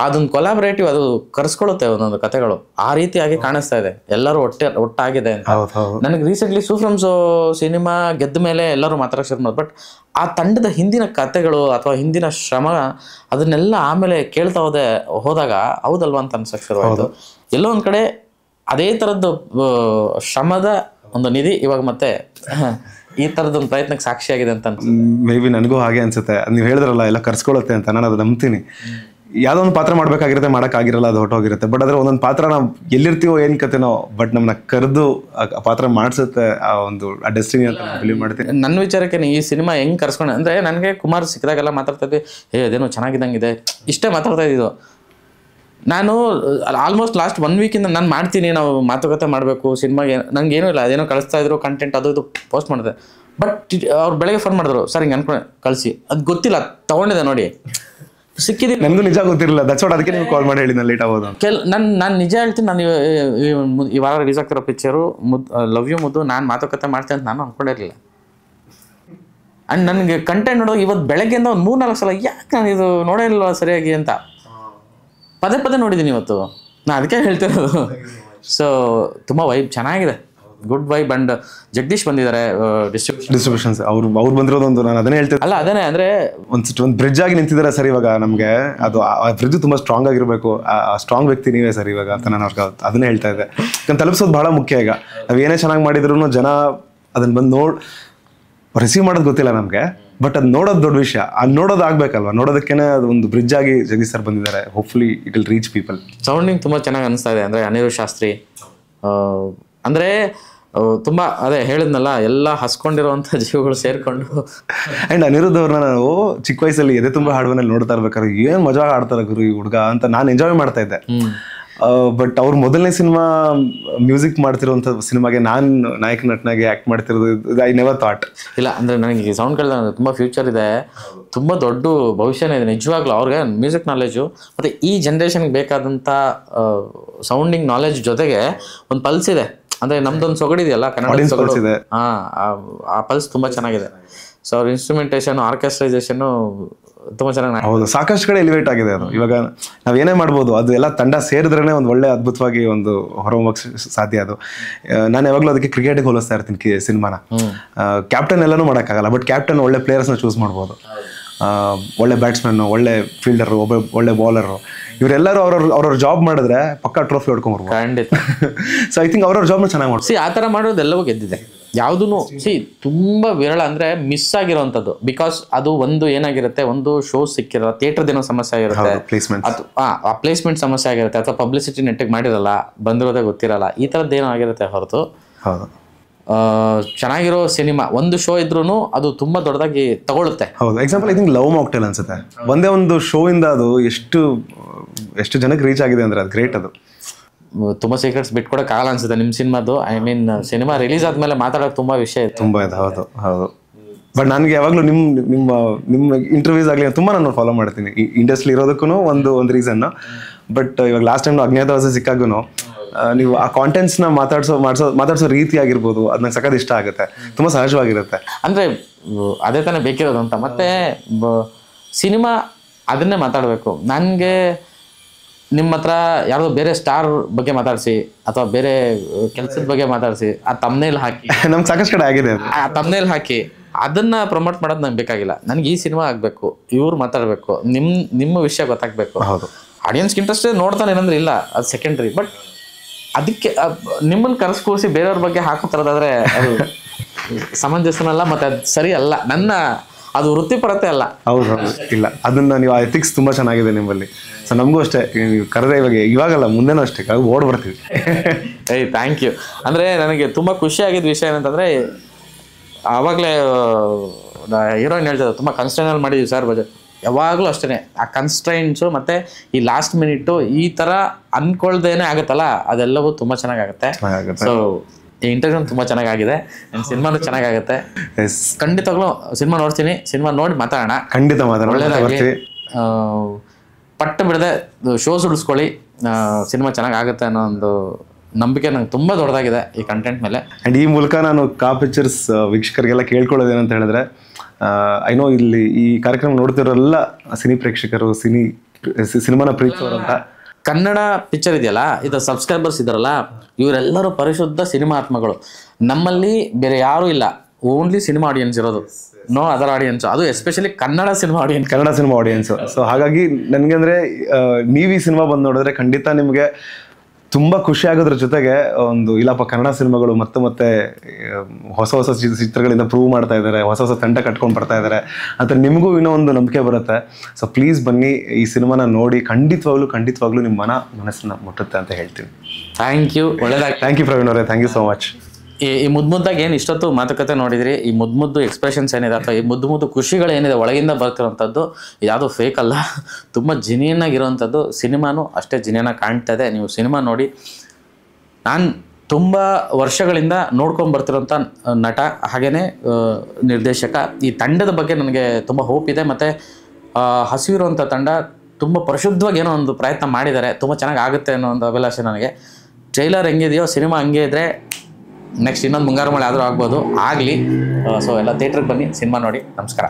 ಅದೊಂದು ಕೊಲಾಬರೇಟಿವ್ ಅದು ಕರೆಸ್ಕೊಳ್ಳುತ್ತೆ ಒಂದೊಂದು ಕಥೆಗಳು. ಆ ರೀತಿಯಾಗಿ ಕಾಣಿಸ್ತಾ ಇದೆ, ಎಲ್ಲರೂ ಒಟ್ಟಾಗಿದೆ ಅಂತ. ನನಗೆ ರೀಸೆಂಟ್ಲಿ ಸೂಫ್ರಮ್ಸೋ ಸಿನಿಮಾ ಗೆದ್ದ ಮೇಲೆ ಎಲ್ಲರೂ ಮಾತಾಡೋಕೆ ಶುರು ಮಾಡಿದ್ರು. ಬಟ್ ಆ ತಂಡದ ಹಿಂದಿನ ಕಥೆಗಳು ಅಥವಾ ಹಿಂದಿನ ಶ್ರಮ ಅದನ್ನೆಲ್ಲ ಆಮೇಲೆ ಕೇಳ್ತಾ ಹೋದಾಗ ಹೌದಲ್ವಾ ಅಂತ ಅನ್ಸಕ್ಕೆ ಶುರುವಾಯಿತು. ಎಲ್ಲೋ ಒಂದು ಕಡೆ ಅದೇ ಥರದ್ದು ಶ್ರಮದ ಒಂದು ನಿಧಿ ಇವಾಗ ಮತ್ತೆ ಈ ಥರದೊಂದು ಪ್ರಯತ್ನಕ್ಕೆ ಸಾಕ್ಷಿಯಾಗಿದೆ ಅಂತ ಮೇ ಬಿ ನನಗೂ ಹಾಗೆ ಅನ್ಸುತ್ತೆ. ನೀವು ಹೇಳಿದ್ರಲ್ಲ ಎಲ್ಲ ಕರ್ಸ್ಕೊಳ್ಳುತ್ತೆ ಅಂತ, ನಾನು ಅದು ನಂಬ್ತೀನಿ. ಯಾವುದೋ ಒಂದು ಪಾತ್ರ ಮಾಡ್ಬೇಕಾಗಿರುತ್ತೆ, ಮಾಡೋಕ್ಕಾಗಿರಲ್ಲ, ಅದು ಹೊಟ್ಟೋಗಿರುತ್ತೆ. ಬಟ್ ಅದ್ರ ಒಂದೊಂದು ಪಾತ್ರ ನಾವು ಎಲ್ಲಿರ್ತೀವೋ ಏನು ಕತೆನೋ, ಬಟ್ ನಮ್ಮನ್ನ ಕರೆದು ಆ ಪಾತ್ರ ಮಾಡಿಸುತ್ತೆ, ಆ ಒಂದು ಆ ಡೆಸ್ಟಿನಿ ಅಂತ ನಾನು ಬಿಲೀವ್ ಮಾಡ್ತೀನಿ. ನನ್ನ ವಿಚಾರಕ್ಕೆ ಈ ಸಿನಿಮಾ ಹೆಂಗೆ ಕರ್ಸ್ಕೊಂಡೆ ಅಂದರೆ, ನನಗೆ ಕುಮಾರ್ ಸಿಕ್ಕಿದಾಗೆಲ್ಲ ಮಾತಾಡ್ತಾ ಇದ್ದೆ, ಅದೇನೋ ಚೆನ್ನಾಗಿದ್ದಂಗಿದೆ, ಇಷ್ಟೇ ಮಾತಾಡ್ತಾ ಇದ್ದಿದ್ದು. ನಾನು ಆಲ್ಮೋಸ್ಟ್ ಲಾಸ್ಟ್ 1 ವೀಕಿಂದ ನಾನು ಮಾಡ್ತೀನಿ, ನಾವು ಮಾತುಕತೆ ಮಾಡಬೇಕು ಸಿನಿಮಾಗೆ, ನನಗೇನೂ ಇಲ್ಲ, ಅದೇನೋ ಕಳಿಸ್ತಾ ಇದ್ರು ಕಂಟೆಂಟ್ ಅದು ಇದು ಪೋಸ್ಟ್ ಮಾಡಿದೆ. ಬಟ್ ಅವ್ರು ಬೆಳಗ್ಗೆ ಫೋನ್ ಮಾಡಿದ್ರು, ಸರ್ ಹಿಂಗೆ ಅನ್ಕೊಂಡು ಕಳಿಸಿ, ಅದು ಗೊತ್ತಿಲ್ಲ ತೊಗೊಂಡಿದೆ ನೋಡಿ, ಸಿಕ್ಕಿದ್ದೀನಿ. ನನಗೂ ನಿಜ ಗೊತ್ತಿರಲಿಲ್ಲ, ಅದಕ್ಕೆ ನೀವು ಕಾಲ್ ಮಾಡಿ ಹೇಳಿ ನಾನು ಲೇಟ್ ಆಗೋದು. ನಾನು ನಿಜ ಹೇಳ್ತೀನಿ, ನಾನು ಈ ವಾರ ರಿಲೀಸ್ ಆಗ್ತಿರೋ ಪಿಕ್ಚರು ಲವ್ ಯು ಮುದ್ದು ನಾನು ಮಾತುಕತೆ ಮಾಡ್ತೀನಿ ಅಂತ ನಾನು ಅಂದ್ಕೊಂಡಿರಲಿಲ್ಲ. ಆ್ಯಂಡ್ ನನಗೆ ಕಂಟೆಂಟ್ ನೋಡೋದು ಇವತ್ತು ಬೆಳಗ್ಗೆಯಿಂದ ಒಂದು 3-4 ಸಲ ಯಾಕೆ ನಾನು ಇದು ನೋಡೇ ಇಲ್ವ ಸರಿಯಾಗಿ ಅಂತ ಪದೇ ನೋಡಿದ್ದೀನಿ ಇವತ್ತು. ನಾನು ಅದಕ್ಕೆ ಹೇಳ್ತಿರೋದು. ಸೊ ತುಂಬ ವೈಬ್ ಚೆನ್ನಾಗಿದೆ. ಗುಡ್ ವೈಬ್ ಅಂಡ್ ಜಗದೀಶ್ ಬಂದಿದ್ದಾರೆ ಡಿಸ್ಟ್ರಿಬ್ಯೂಷನ್ಸ್ ಅವ್ರು ಬಂದಿರೋದೊಂದು ನಾನು ಅದನ್ನೇ ಹೇಳ್ತೀನಿ. ಅಲ್ಲ ಅದೇನೆ ಅಂದ್ರೆ ಒಂದು ಬ್ರಿಡ್ಜ್ ಆಗಿ ನಿಂತಿದ್ದಾರೆ ಸರ್ ಇವಾಗ ನಮಗೆ. ಅದು ಆ ಬ್ರಿಡ್ಜ್ ತುಂಬಾ ಸ್ಟ್ರಾಂಗ್ ಆಗಿರ್ಬೇಕು, ಆ ಸ್ಟ್ರಾಂಗ್ ವ್ಯಕ್ತಿ ನೀವೇ ಸರ್ ಇವಾಗ ಅಂತ ನಾನು ಅವ್ರಿಗೆ ಅದನ್ನೇ ಹೇಳ್ತಾ ಇದ್ದೆ. ತಲುಪಿಸೋದು ಬಹಳ ಮುಖ್ಯ. ಈಗ ನಾವ್ ಏನೇ ಚೆನ್ನಾಗಿ ಮಾಡಿದ್ರು ಜನ ಅದನ್ನ ಬಂದು ರಿಸೀವ್ ಮಾಡೋದು ಗೊತ್ತಿಲ್ಲ ನಮ್ಗೆ, ಬಟ್ ಅದು ನೋಡೋದು ದೊಡ್ಡ ವಿಷಯ. ಅದು ನೋಡೋದು ಆಗ್ಬೇಕಲ್ವಾ, ನೋಡೋದಕ್ಕೇನೆ ಅದು ಒಂದು ಬ್ರಿಡ್ಜ್ ಆಗಿ ಜಗದೀಶ್ ಸರ್ ಬಂದಿದ್ದಾರೆ. Hopefully it will reach people. Sounding ತುಂಬಾ ಚೆನ್ನಾಗಿ ಅನಿಸ್ತಾ ಇದೆ. ಅಂದ್ರೆ ಅನಿರುದ್ಧ್ ಶಾಸ್ತ್ರಿ ಅಂದ್ರೆ ತುಂಬಾ ಅದೇ ಹೇಳಿದ್ನಲ್ಲ, ಎಲ್ಲ ಹಸ್ಕೊಂಡಿರುವಂತ ಜೀವಗಳು ಸೇರ್ಕೊಂಡು. ಅಂಡ್ ಅನಿರುದ್ಧ್ ಅವ್ರನ್ನ ನಾವು ಚಿಕ್ಕ ವಯಸ್ಸಲ್ಲಿ ಎದೆ ತುಂಬಾ ಹಾಡುವಲ್ಲಿ ನೋಡ್ತಾ ಇರ್ಬೇಕಾದ್ರೆ ಏನ್ ಮಜಾ ಆಡ್ತಾರೆ ಗುರು ಈ ಹುಡುಗ ಅಂತ ನಾನು ಎಂಜಾಯ್ ಮಾಡ್ತಾ ಇದ್ದೆ. ಬಟ್ ಅವ್ರ ಮೊದಲನೇ ಸಿನಿಮಾ ಮ್ಯೂಸಿಕ್ ಮಾಡ್ತಿರುವಂತ ಸಿನಿಮಾಗೆ ನಾನು ನಾಯಕ ನಟನಾಗಿ ಆಕ್ಟ್ ಮಾಡ್ತಿರೋದು ಐ ನೆವರ್ ಥಾಟ್. ಇಲ್ಲ ಅಂದ್ರೆ ನನಗೆ ಸೌಂಡ್ ಕೇಳಿದ ತುಂಬಾ ಫ್ಯೂಚರ್ ಇದೆ, ತುಂಬಾ ದೊಡ್ಡ ಭವಿಷ್ಯನೇ ಇದೆ ನಿಜವಾಗ್ಲೂ. ಅವ್ರಿಗೆ ಮ್ಯೂಸಿಕ್ ನಾಲೆಜು ಮತ್ತೆ ಈ ಜನ್ರೇಷನ್ಗೆ ಬೇಕಾದಂಥ ಸೌಂಡಿಂಗ್ ನಾಲೆಜ್ ಜೊತೆಗೆ ಒಂದು ಪಲ್ಸ್ ಇದೆ. ಅಂದ್ರೆ ನಮ್ದೊಂದು ಸೊಗಡಿದೆಯಲ್ಲ ಕನ್ನಡ ಸೊಗಡು, ಆ ಪಲ್ಸ್ ತುಂಬಾ ಚೆನ್ನಾಗಿದೆ. ಸೊ ಅವ್ರ ಇನ್ಸ್ಟ್ರುಮೆಂಟೇಷನ್, ಆರ್ಕೆಸ್ಟ್ರೈಸೇಷನ್ ತುಂಬಾ ಚೆನ್ನಾಗಿ. ಹೌದು, ಸಾಕಷ್ಟು ಕಡೆ ಎಲಿವೇಟ್ ಆಗಿದೆ ಅದು. ಇವಾಗ ನಾವ್ ಏನೇ ಮಾಡ್ಬೋದು, ಅದು ಎಲ್ಲ ತಂಡ ಸೇರಿದ್ರೇನೆ ಒಂದು ಒಳ್ಳೆ ಅದ್ಭುತವಾಗಿ ಒಂದು ಹೊರಹೊಮ್ಮಕ್ ಸಾಧ್ಯ. ಅದು ನಾನು ಯಾವಾಗಲೂ ಅದಕ್ಕೆ ಕ್ರಿಕೆಟ್ಗೆ ಹೋಲಿಸ್ತಾ ಇರ್ತೀನಿ ಸಿನಿಮಾನ. ಕ್ಯಾಪ್ಟನ್ ಎಲ್ಲಾನು ಮಾಡೋಕ್ಕಾಗಲ್ಲ, ಬಟ್ ಕ್ಯಾಪ್ಟನ್ ಒಳ್ಳೆ ಪ್ಲೇಯರ್ಸ್ನ ಚೂಸ್ ಮಾಡ್ಬೋದು. ಒಳ್ಳೆ ಬ್ಯಾಟ್ಸ್ಮನ್, ಒಳ್ಳೆ ಫೀಲ್ಡರ್, ಒಳ್ಳೆ ಬೌಲರ್, ಇವರೆಲ್ಲರೂ ಅವ್ರವ್ರ ಜಾಬ್ ಮಾಡಿದ್ರೆ ಪಕ್ಕಾ ಟ್ರೋಫಿ ಹೊಡ್ಕೊಂಡ್ಬರ್ಬೋದು. ಖಂಡಿತ. ಸೊ ಐ ಥಿಂಕ್ ಅವ್ರವ್ರ ಜಾಬ್ನ ಚೆನ್ನಾಗಿ ಮಾಡ್ಬೋದು. ಆ ಥರ ಮಾಡೋದೆಲ್ಲವೂ ಗೆದ್ದಿದೆ. ಯಾವುದೂ ತುಂಬಾ ವಿರಳ ಅಂದ್ರೆ ಮಿಸ್ ಆಗಿರೋವಂಥದ್ದು. ಬಿಕಾಸ್ ಅದು ಒಂದು ಏನಾಗಿರುತ್ತೆ, ಒಂದು ಶೋ ಸಿಕ್ಕಿರಲ್ಲ, ಥಿಯೇಟರ್ ದಿನ ಸಮಸ್ಯೆ ಆಗಿರುತ್ತೆ, ಆ ಪ್ಲೇಸ್ಮೆಂಟ್ ಸಮಸ್ಯೆ ಆಗಿರುತ್ತೆ, ಅಥವಾ ಪಬ್ಲಿಸಿಟಿ ನೆಟ್ಟಿಗೆ ಮಾಡಿರಲ್ಲ, ಬಂದಿರೋದೇ ಗೊತ್ತಿರಲ್ಲ, ಈ ಥರದ್ದು ಏನೋ ಆಗಿರುತ್ತೆ ಹೊರತು ಚೆನ್ನಾಗಿರೋ ಸಿನಿಮಾ ಒಂದು ಶೋ ಇದ್ರೂ ಅದು ತುಂಬಾ ದೊಡ್ಡದಾಗಿ ತಗೊಳುತ್ತೆ. ಹೌದು, example I think love mocktail ಅನ್ಸುತ್ತೆ, ಒಂದೇ ಒಂದು ಶೋ ಇಂದ ಅದು ಎಷ್ಟು ಜನಕ್ಕೆ ರೀಚ್ ಆಗಿದೆ ಅಂದ್ರೆ ಅದು ಗ್ರೇಟ್. ಅದು ತುಂಬಾ ಸೀಕ್ರೆಟ್ಸ್ ಬಿಟ್ಕೊಡಕ್ ಆಗಲ್ಲ ಅನ್ಸುತ್ತೆ ನಿಮ್ ಸಿನಿಮಾದು. ಐ ಮೀನ್ ಸಿನಿಮಾ ರಿಲೀಸ್ ಆದ್ಮೇಲೆ ಮಾತಾಡೋಕೆ ತುಂಬಾ ವಿಷಯ ಇದೆ, ತುಂಬಾ ಇದೆ. ಹೌದು ಹೌದು, ಬಟ್ ನನಗೆ ಯಾವಾಗಲೂ ನಿಮ್ಮ ಇಂಟರ್ವ್ಯೂಸ್ ಆಗಲಿ ತುಂಬಾ ನಾನು ಫಾಲೋ ಮಾಡ್ತೀನಿ. ಈ ಇಂಡಸ್ಟ್ರಿ ಇರೋದಕ್ಕೂ ಒಂದು ರೀಸನ್. ಬಟ್ ಇವಾಗ ಲಾಸ್ಟ್ ಟೈಮ್ ಅಜ್ಞಾತವಾಸ ಸಿಕ್ಕಾಗೂ ನೀವು ಆ ಕಾಂಟೆಂಟ್ಸ್ನ ಮಾತಾಡ್ಸೋ ರೀತಿ ಆಗಿರ್ಬೋದು, ಅದು ನಂಗೆ ಸಖತ್ ಇಷ್ಟ ಆಗುತ್ತೆ, ತುಂಬಾ ಸಹಜವಾಗಿರುತ್ತೆ. ಅಂದ್ರೆ ಅದೇ ತಾನೇ ಬೇಕಿರೋದು ಅಂತ. ಮತ್ತೆ ಸಿನಿಮಾ ಅದನ್ನೇ ಮಾತಾಡಬೇಕು. ನನಗೆ ನಿಮ್ಮ ಹತ್ರ ಯಾರೋ ಬೇರೆ ಸ್ಟಾರ್ ಬಗ್ಗೆ ಮಾತಾಡಿಸಿ ಅಥವಾ ಬೇರೆ ಕೆಲಸದ ಬಗ್ಗೆ ಮಾತಾಡಿಸಿ ಆ ತಮ್ನೇಲ್ ಹಾಕಿ ನಮ್ಗೆ ಸಾಕಷ್ಟು ಕಡೆ ಆಗಿದೆ, ಆ ತಮ್ನೇಲ್ ಹಾಕಿ ಅದನ್ನ ಪ್ರಮೋಟ್ ಮಾಡೋದು ನಂಗೆ ಬೇಕಾಗಿಲ್ಲ. ನನಗೆ ಈ ಸಿನಿಮಾ ಆಗಬೇಕು, ಇವ್ರು ಮಾತಾಡಬೇಕು, ನಿಮ್ಮ ವಿಷಯ ಗೊತ್ತಾಗಬೇಕು. ಹೌದು, ಆಡಿಯನ್ಸ್ಗೆ ಇಂಟ್ರೆಸ್ಟ್ ನೋಡ್ತಾನೆ ಏನಂದ್ರೆ ಇಲ್ಲ, ಅದು ಸೆಕೆಂಡ್ರಿ. ಬಟ್ ಅದಕ್ಕೆ ನಿಮ್ಮನ್ನು ಕರೆಸ್ಕೂರಿಸಿ ಬೇರೆಯವ್ರ ಬಗ್ಗೆ ಹಾಕೋತಾರದಾದ್ರೆ ಅದು ಸಮಂಜಸನಲ್ಲ, ಮತ್ತೆ ಅದು ಸರಿ ಅಲ್ಲ. ಅದು ವೃತ್ತಿಪರತೆ ಅಲ್ಲ. ಹೌದು, ಇಲ್ಲ ಅದನ್ನ ನೀವು ಎಥಿಕ್ಸ್ ತುಂಬಾ ಚೆನ್ನಾಗಿದೆ ನಿಮ್ಮಲ್ಲಿ. ಸೊ ನಮಗೂ ಅಷ್ಟೇ, ನೀವು ಕರೆದ್ರೆ ಇವಾಗಲ್ಲ ಮುಂದೆನೂ ಅಷ್ಟೇ ಓಡ್ ಬರ್ತೀವಿ. Thank you. ಅಂದರೆ ನನಗೆ ತುಂಬ ಖುಷಿಯಾಗಿದ್ದ ವಿಷಯ ಏನಂತಂದರೆ, ಆವಾಗಲೇ ಹೀರೋಯಿನ್ ಹೇಳ್ತಿದ್ದೆ ತುಂಬ ಕನ್ಸ್ಟ್ರೈನಲ್ಲಿ ಮಾಡಿದ್ವಿ ಸರ್ ಬಜೆಟ್. ಯಾವಾಗಲೂ ಅಷ್ಟೇ ಆ ಕನ್ಸ್ಟ್ರೈನ್ಸು ಮತ್ತು ಈ ಲಾಸ್ಟ್ ಮಿನಿಟು ಈ ಥರ ಅಂದ್ಕೊಳ್ದೇನೆ ಆಗುತ್ತಲ್ಲ, ಅದೆಲ್ಲವೂ ತುಂಬ ಚೆನ್ನಾಗಾಗುತ್ತೆ. ಸೊ ಈ ಇಂಟರ್ವ್ಯೂ ತುಂಬ ಚೆನ್ನಾಗಿದೆ, ನನ್ನ ಸಿನಿಮಾನು ಚೆನ್ನಾಗಾಗುತ್ತೆ. ಖಂಡಿತವಾಗ್ಲೂ ಸಿನಿಮಾ ನೋಡ್ತೀನಿ, ಸಿನಿಮಾ ನೋಡಿ ಮಾತಾಡೋಣ. ಖಂಡಿತ ಮಾತಾಡೋಣ, ಒಳ್ಳೆಯದಾಗಲಿ. ಪಟ್ಟು ಬಿಡದೆ ಶೋಸ್ ಉಳಿಸ್ಕೊಳ್ಳಿ, ಸಿನಿಮಾ ಚೆನ್ನಾಗಾಗುತ್ತೆ ಅನ್ನೋ ಒಂದು ನಂಬಿಕೆ ನಂಗೆ ತುಂಬ ದೊಡ್ಡದಾಗಿದೆ ಈ ಕಂಟೆಂಟ್ ಮೇಲೆ. ಆ್ಯಂಡ್ ಈ ಮೂಲಕ ನಾನು ಕಾ ಪಿಕ್ಚರ್ಸ್ ವೀಕ್ಷಕರಿಗೆಲ್ಲ ಕೇಳ್ಕೊಳ್ಳೋದೇನಂತ ಹೇಳಿದ್ರೆ, ಐ ನೋ ಇಲ್ಲಿ ಈ ಕಾರ್ಯಕ್ರಮ ನೋಡ್ತಿರೋಲ್ಲ ಸಿನಿ ಪ್ರೇಕ್ಷಕರು, ಸಿನಿಮಾನ ಪ್ರೀತಿಸೋರು ಅಂತ. ಕನ್ನಡ ಪಿಕ್ಚರ್ ಇದೆಯಲ್ಲ, ಇದು ಸಬ್ಸ್ಕ್ರೈಬರ್ಸ್ ಇದ್ದಾರಲ್ಲ, ಇವರೆಲ್ಲರೂ ಪರಿಶುದ್ಧ ಸಿನಿಮಾ ಆತ್ಮಗಳು. ನಮ್ಮಲ್ಲಿ ಬೇರೆ ಯಾರೂ ಇಲ್ಲ, ಓನ್ಲಿ ಸಿನಿಮಾ ಆಡಿಯನ್ಸ್ ಇರೋದು, ನೋ ಅದರ್ ಆಡಿಯನ್ಸ್. ಅದು especially Kannada cinema audience. So ಹಾಗಾಗಿ ನನಗೆ ಅಂದರೆ ನೀವು ಈ ಸಿನಿಮಾ ಬಂದು ನೋಡಿದ್ರೆ ಖಂಡಿತ ನಿಮಗೆ ತುಂಬ ಖುಷಿ ಆಗೋದ್ರ ಜೊತೆಗೆ ಒಂದು ಇಲ್ಲಪ್ಪ ಕನ್ನಡ ಸಿನಿಮಾಗಳು ಮತ್ತೆ ಹೊಸ ಚಿತ್ರಗಳಿಂದ ಪ್ರೂವ್ ಮಾಡ್ತಾ ಇದ್ದಾರೆ, ಹೊಸ ತಂಡ ಕಟ್ಕೊಂಡು ಬರ್ತಾ ಇದ್ದಾರೆ ಅಂತ ನಿಮಗೂ ಇನ್ನೂ ಒಂದು ನಂಬಿಕೆ ಬರುತ್ತೆ. ಸೊ ಪ್ಲೀಸ್ ಬನ್ನಿ, ಈ ಸಿನಿಮಾನ ನೋಡಿ, ಖಂಡಿತವಾಗ್ಲೂ ನಿಮ್ಮ ಮನಸ್ಸನ್ನ ಮುಟ್ಟುತ್ತೆ ಅಂತ ಹೇಳ್ತೀನಿ. ಥ್ಯಾಂಕ್ ಯು, ಒಳ್ಳೆಯದಾಗಿ. ಥ್ಯಾಂಕ್ ಯು ಪ್ರವೀಣ್ ಅವರೇ, ಥ್ಯಾಂಕ್ ಯು ಸೋ ಮಚ್. ಈ ಮುದ್ದಾಗಿ ಏನು ಇಷ್ಟೊತ್ತು ಮಾತುಕತೆ ನೋಡಿದ್ರಿ, ಈ ಮುದ್ದು ಎಕ್ಸ್ಪ್ರೆಷನ್ಸ್ ಏನಿದೆ ಅಥವಾ ಈ ಮುದ್ದು ಖುಷಿಗಳು ಏನಿದೆ ಒಳಗಿಂದ ಬರ್ತಿರೋಂಥದ್ದು, ಯಾವುದೋ ಫೇಕ್ ಅಲ್ಲ, ತುಂಬ ಜಿನಿಯನ್ ಆಗಿರೋವಂಥದ್ದು. ಸಿನಿಮಾನು ಅಷ್ಟೇ ಜಿನಿಯನ್ ಆಗಿ ಕಾಣ್ತಾ ಇದೆ, ನೀವು ಸಿನಿಮಾ ನೋಡಿ. ನಾನು ತುಂಬ ವರ್ಷಗಳಿಂದ ನೋಡ್ಕೊಂಡು ಬರ್ತಿರೋಂಥ ನಟ, ಹಾಗೆಯೇ ನಿರ್ದೇಶಕ. ಈ ತಂಡದ ಬಗ್ಗೆ ನನಗೆ ತುಂಬ ಹೋಪ್ ಇದೆ, ಮತ್ತು ಹಸಿವಿರುವಂಥ ತಂಡ ತುಂಬ ಪರಿಶುದ್ಧವಾಗಿ ಏನೋ ಒಂದು ಪ್ರಯತ್ನ ಮಾಡಿದ್ದಾರೆ, ತುಂಬ ಚೆನ್ನಾಗಿ ಆಗುತ್ತೆ ಅನ್ನೋ ಒಂದು ಅಭಿಲಾಷೆ ನನಗೆ. ಟ್ರೈಲರ್ ಹೆಂಗಿದೆಯೋ ಸಿನಿಮಾ ಹಂಗೆ ಇದ್ದರೆ ನೆಕ್ಸ್ಟ್ ಇನ್ನೊಂದು ಮುಂಗಾರು ಮಳೆ ಆದರೂ ಆಗ್ಬೋದು, ಆಗಲಿ. ಸೊ ಎಲ್ಲ ಥಿಯೇಟ್ರಿಗೆ ಬನ್ನಿ, ಸಿನಿಮಾ ನೋಡಿ. ನಮಸ್ಕಾರ.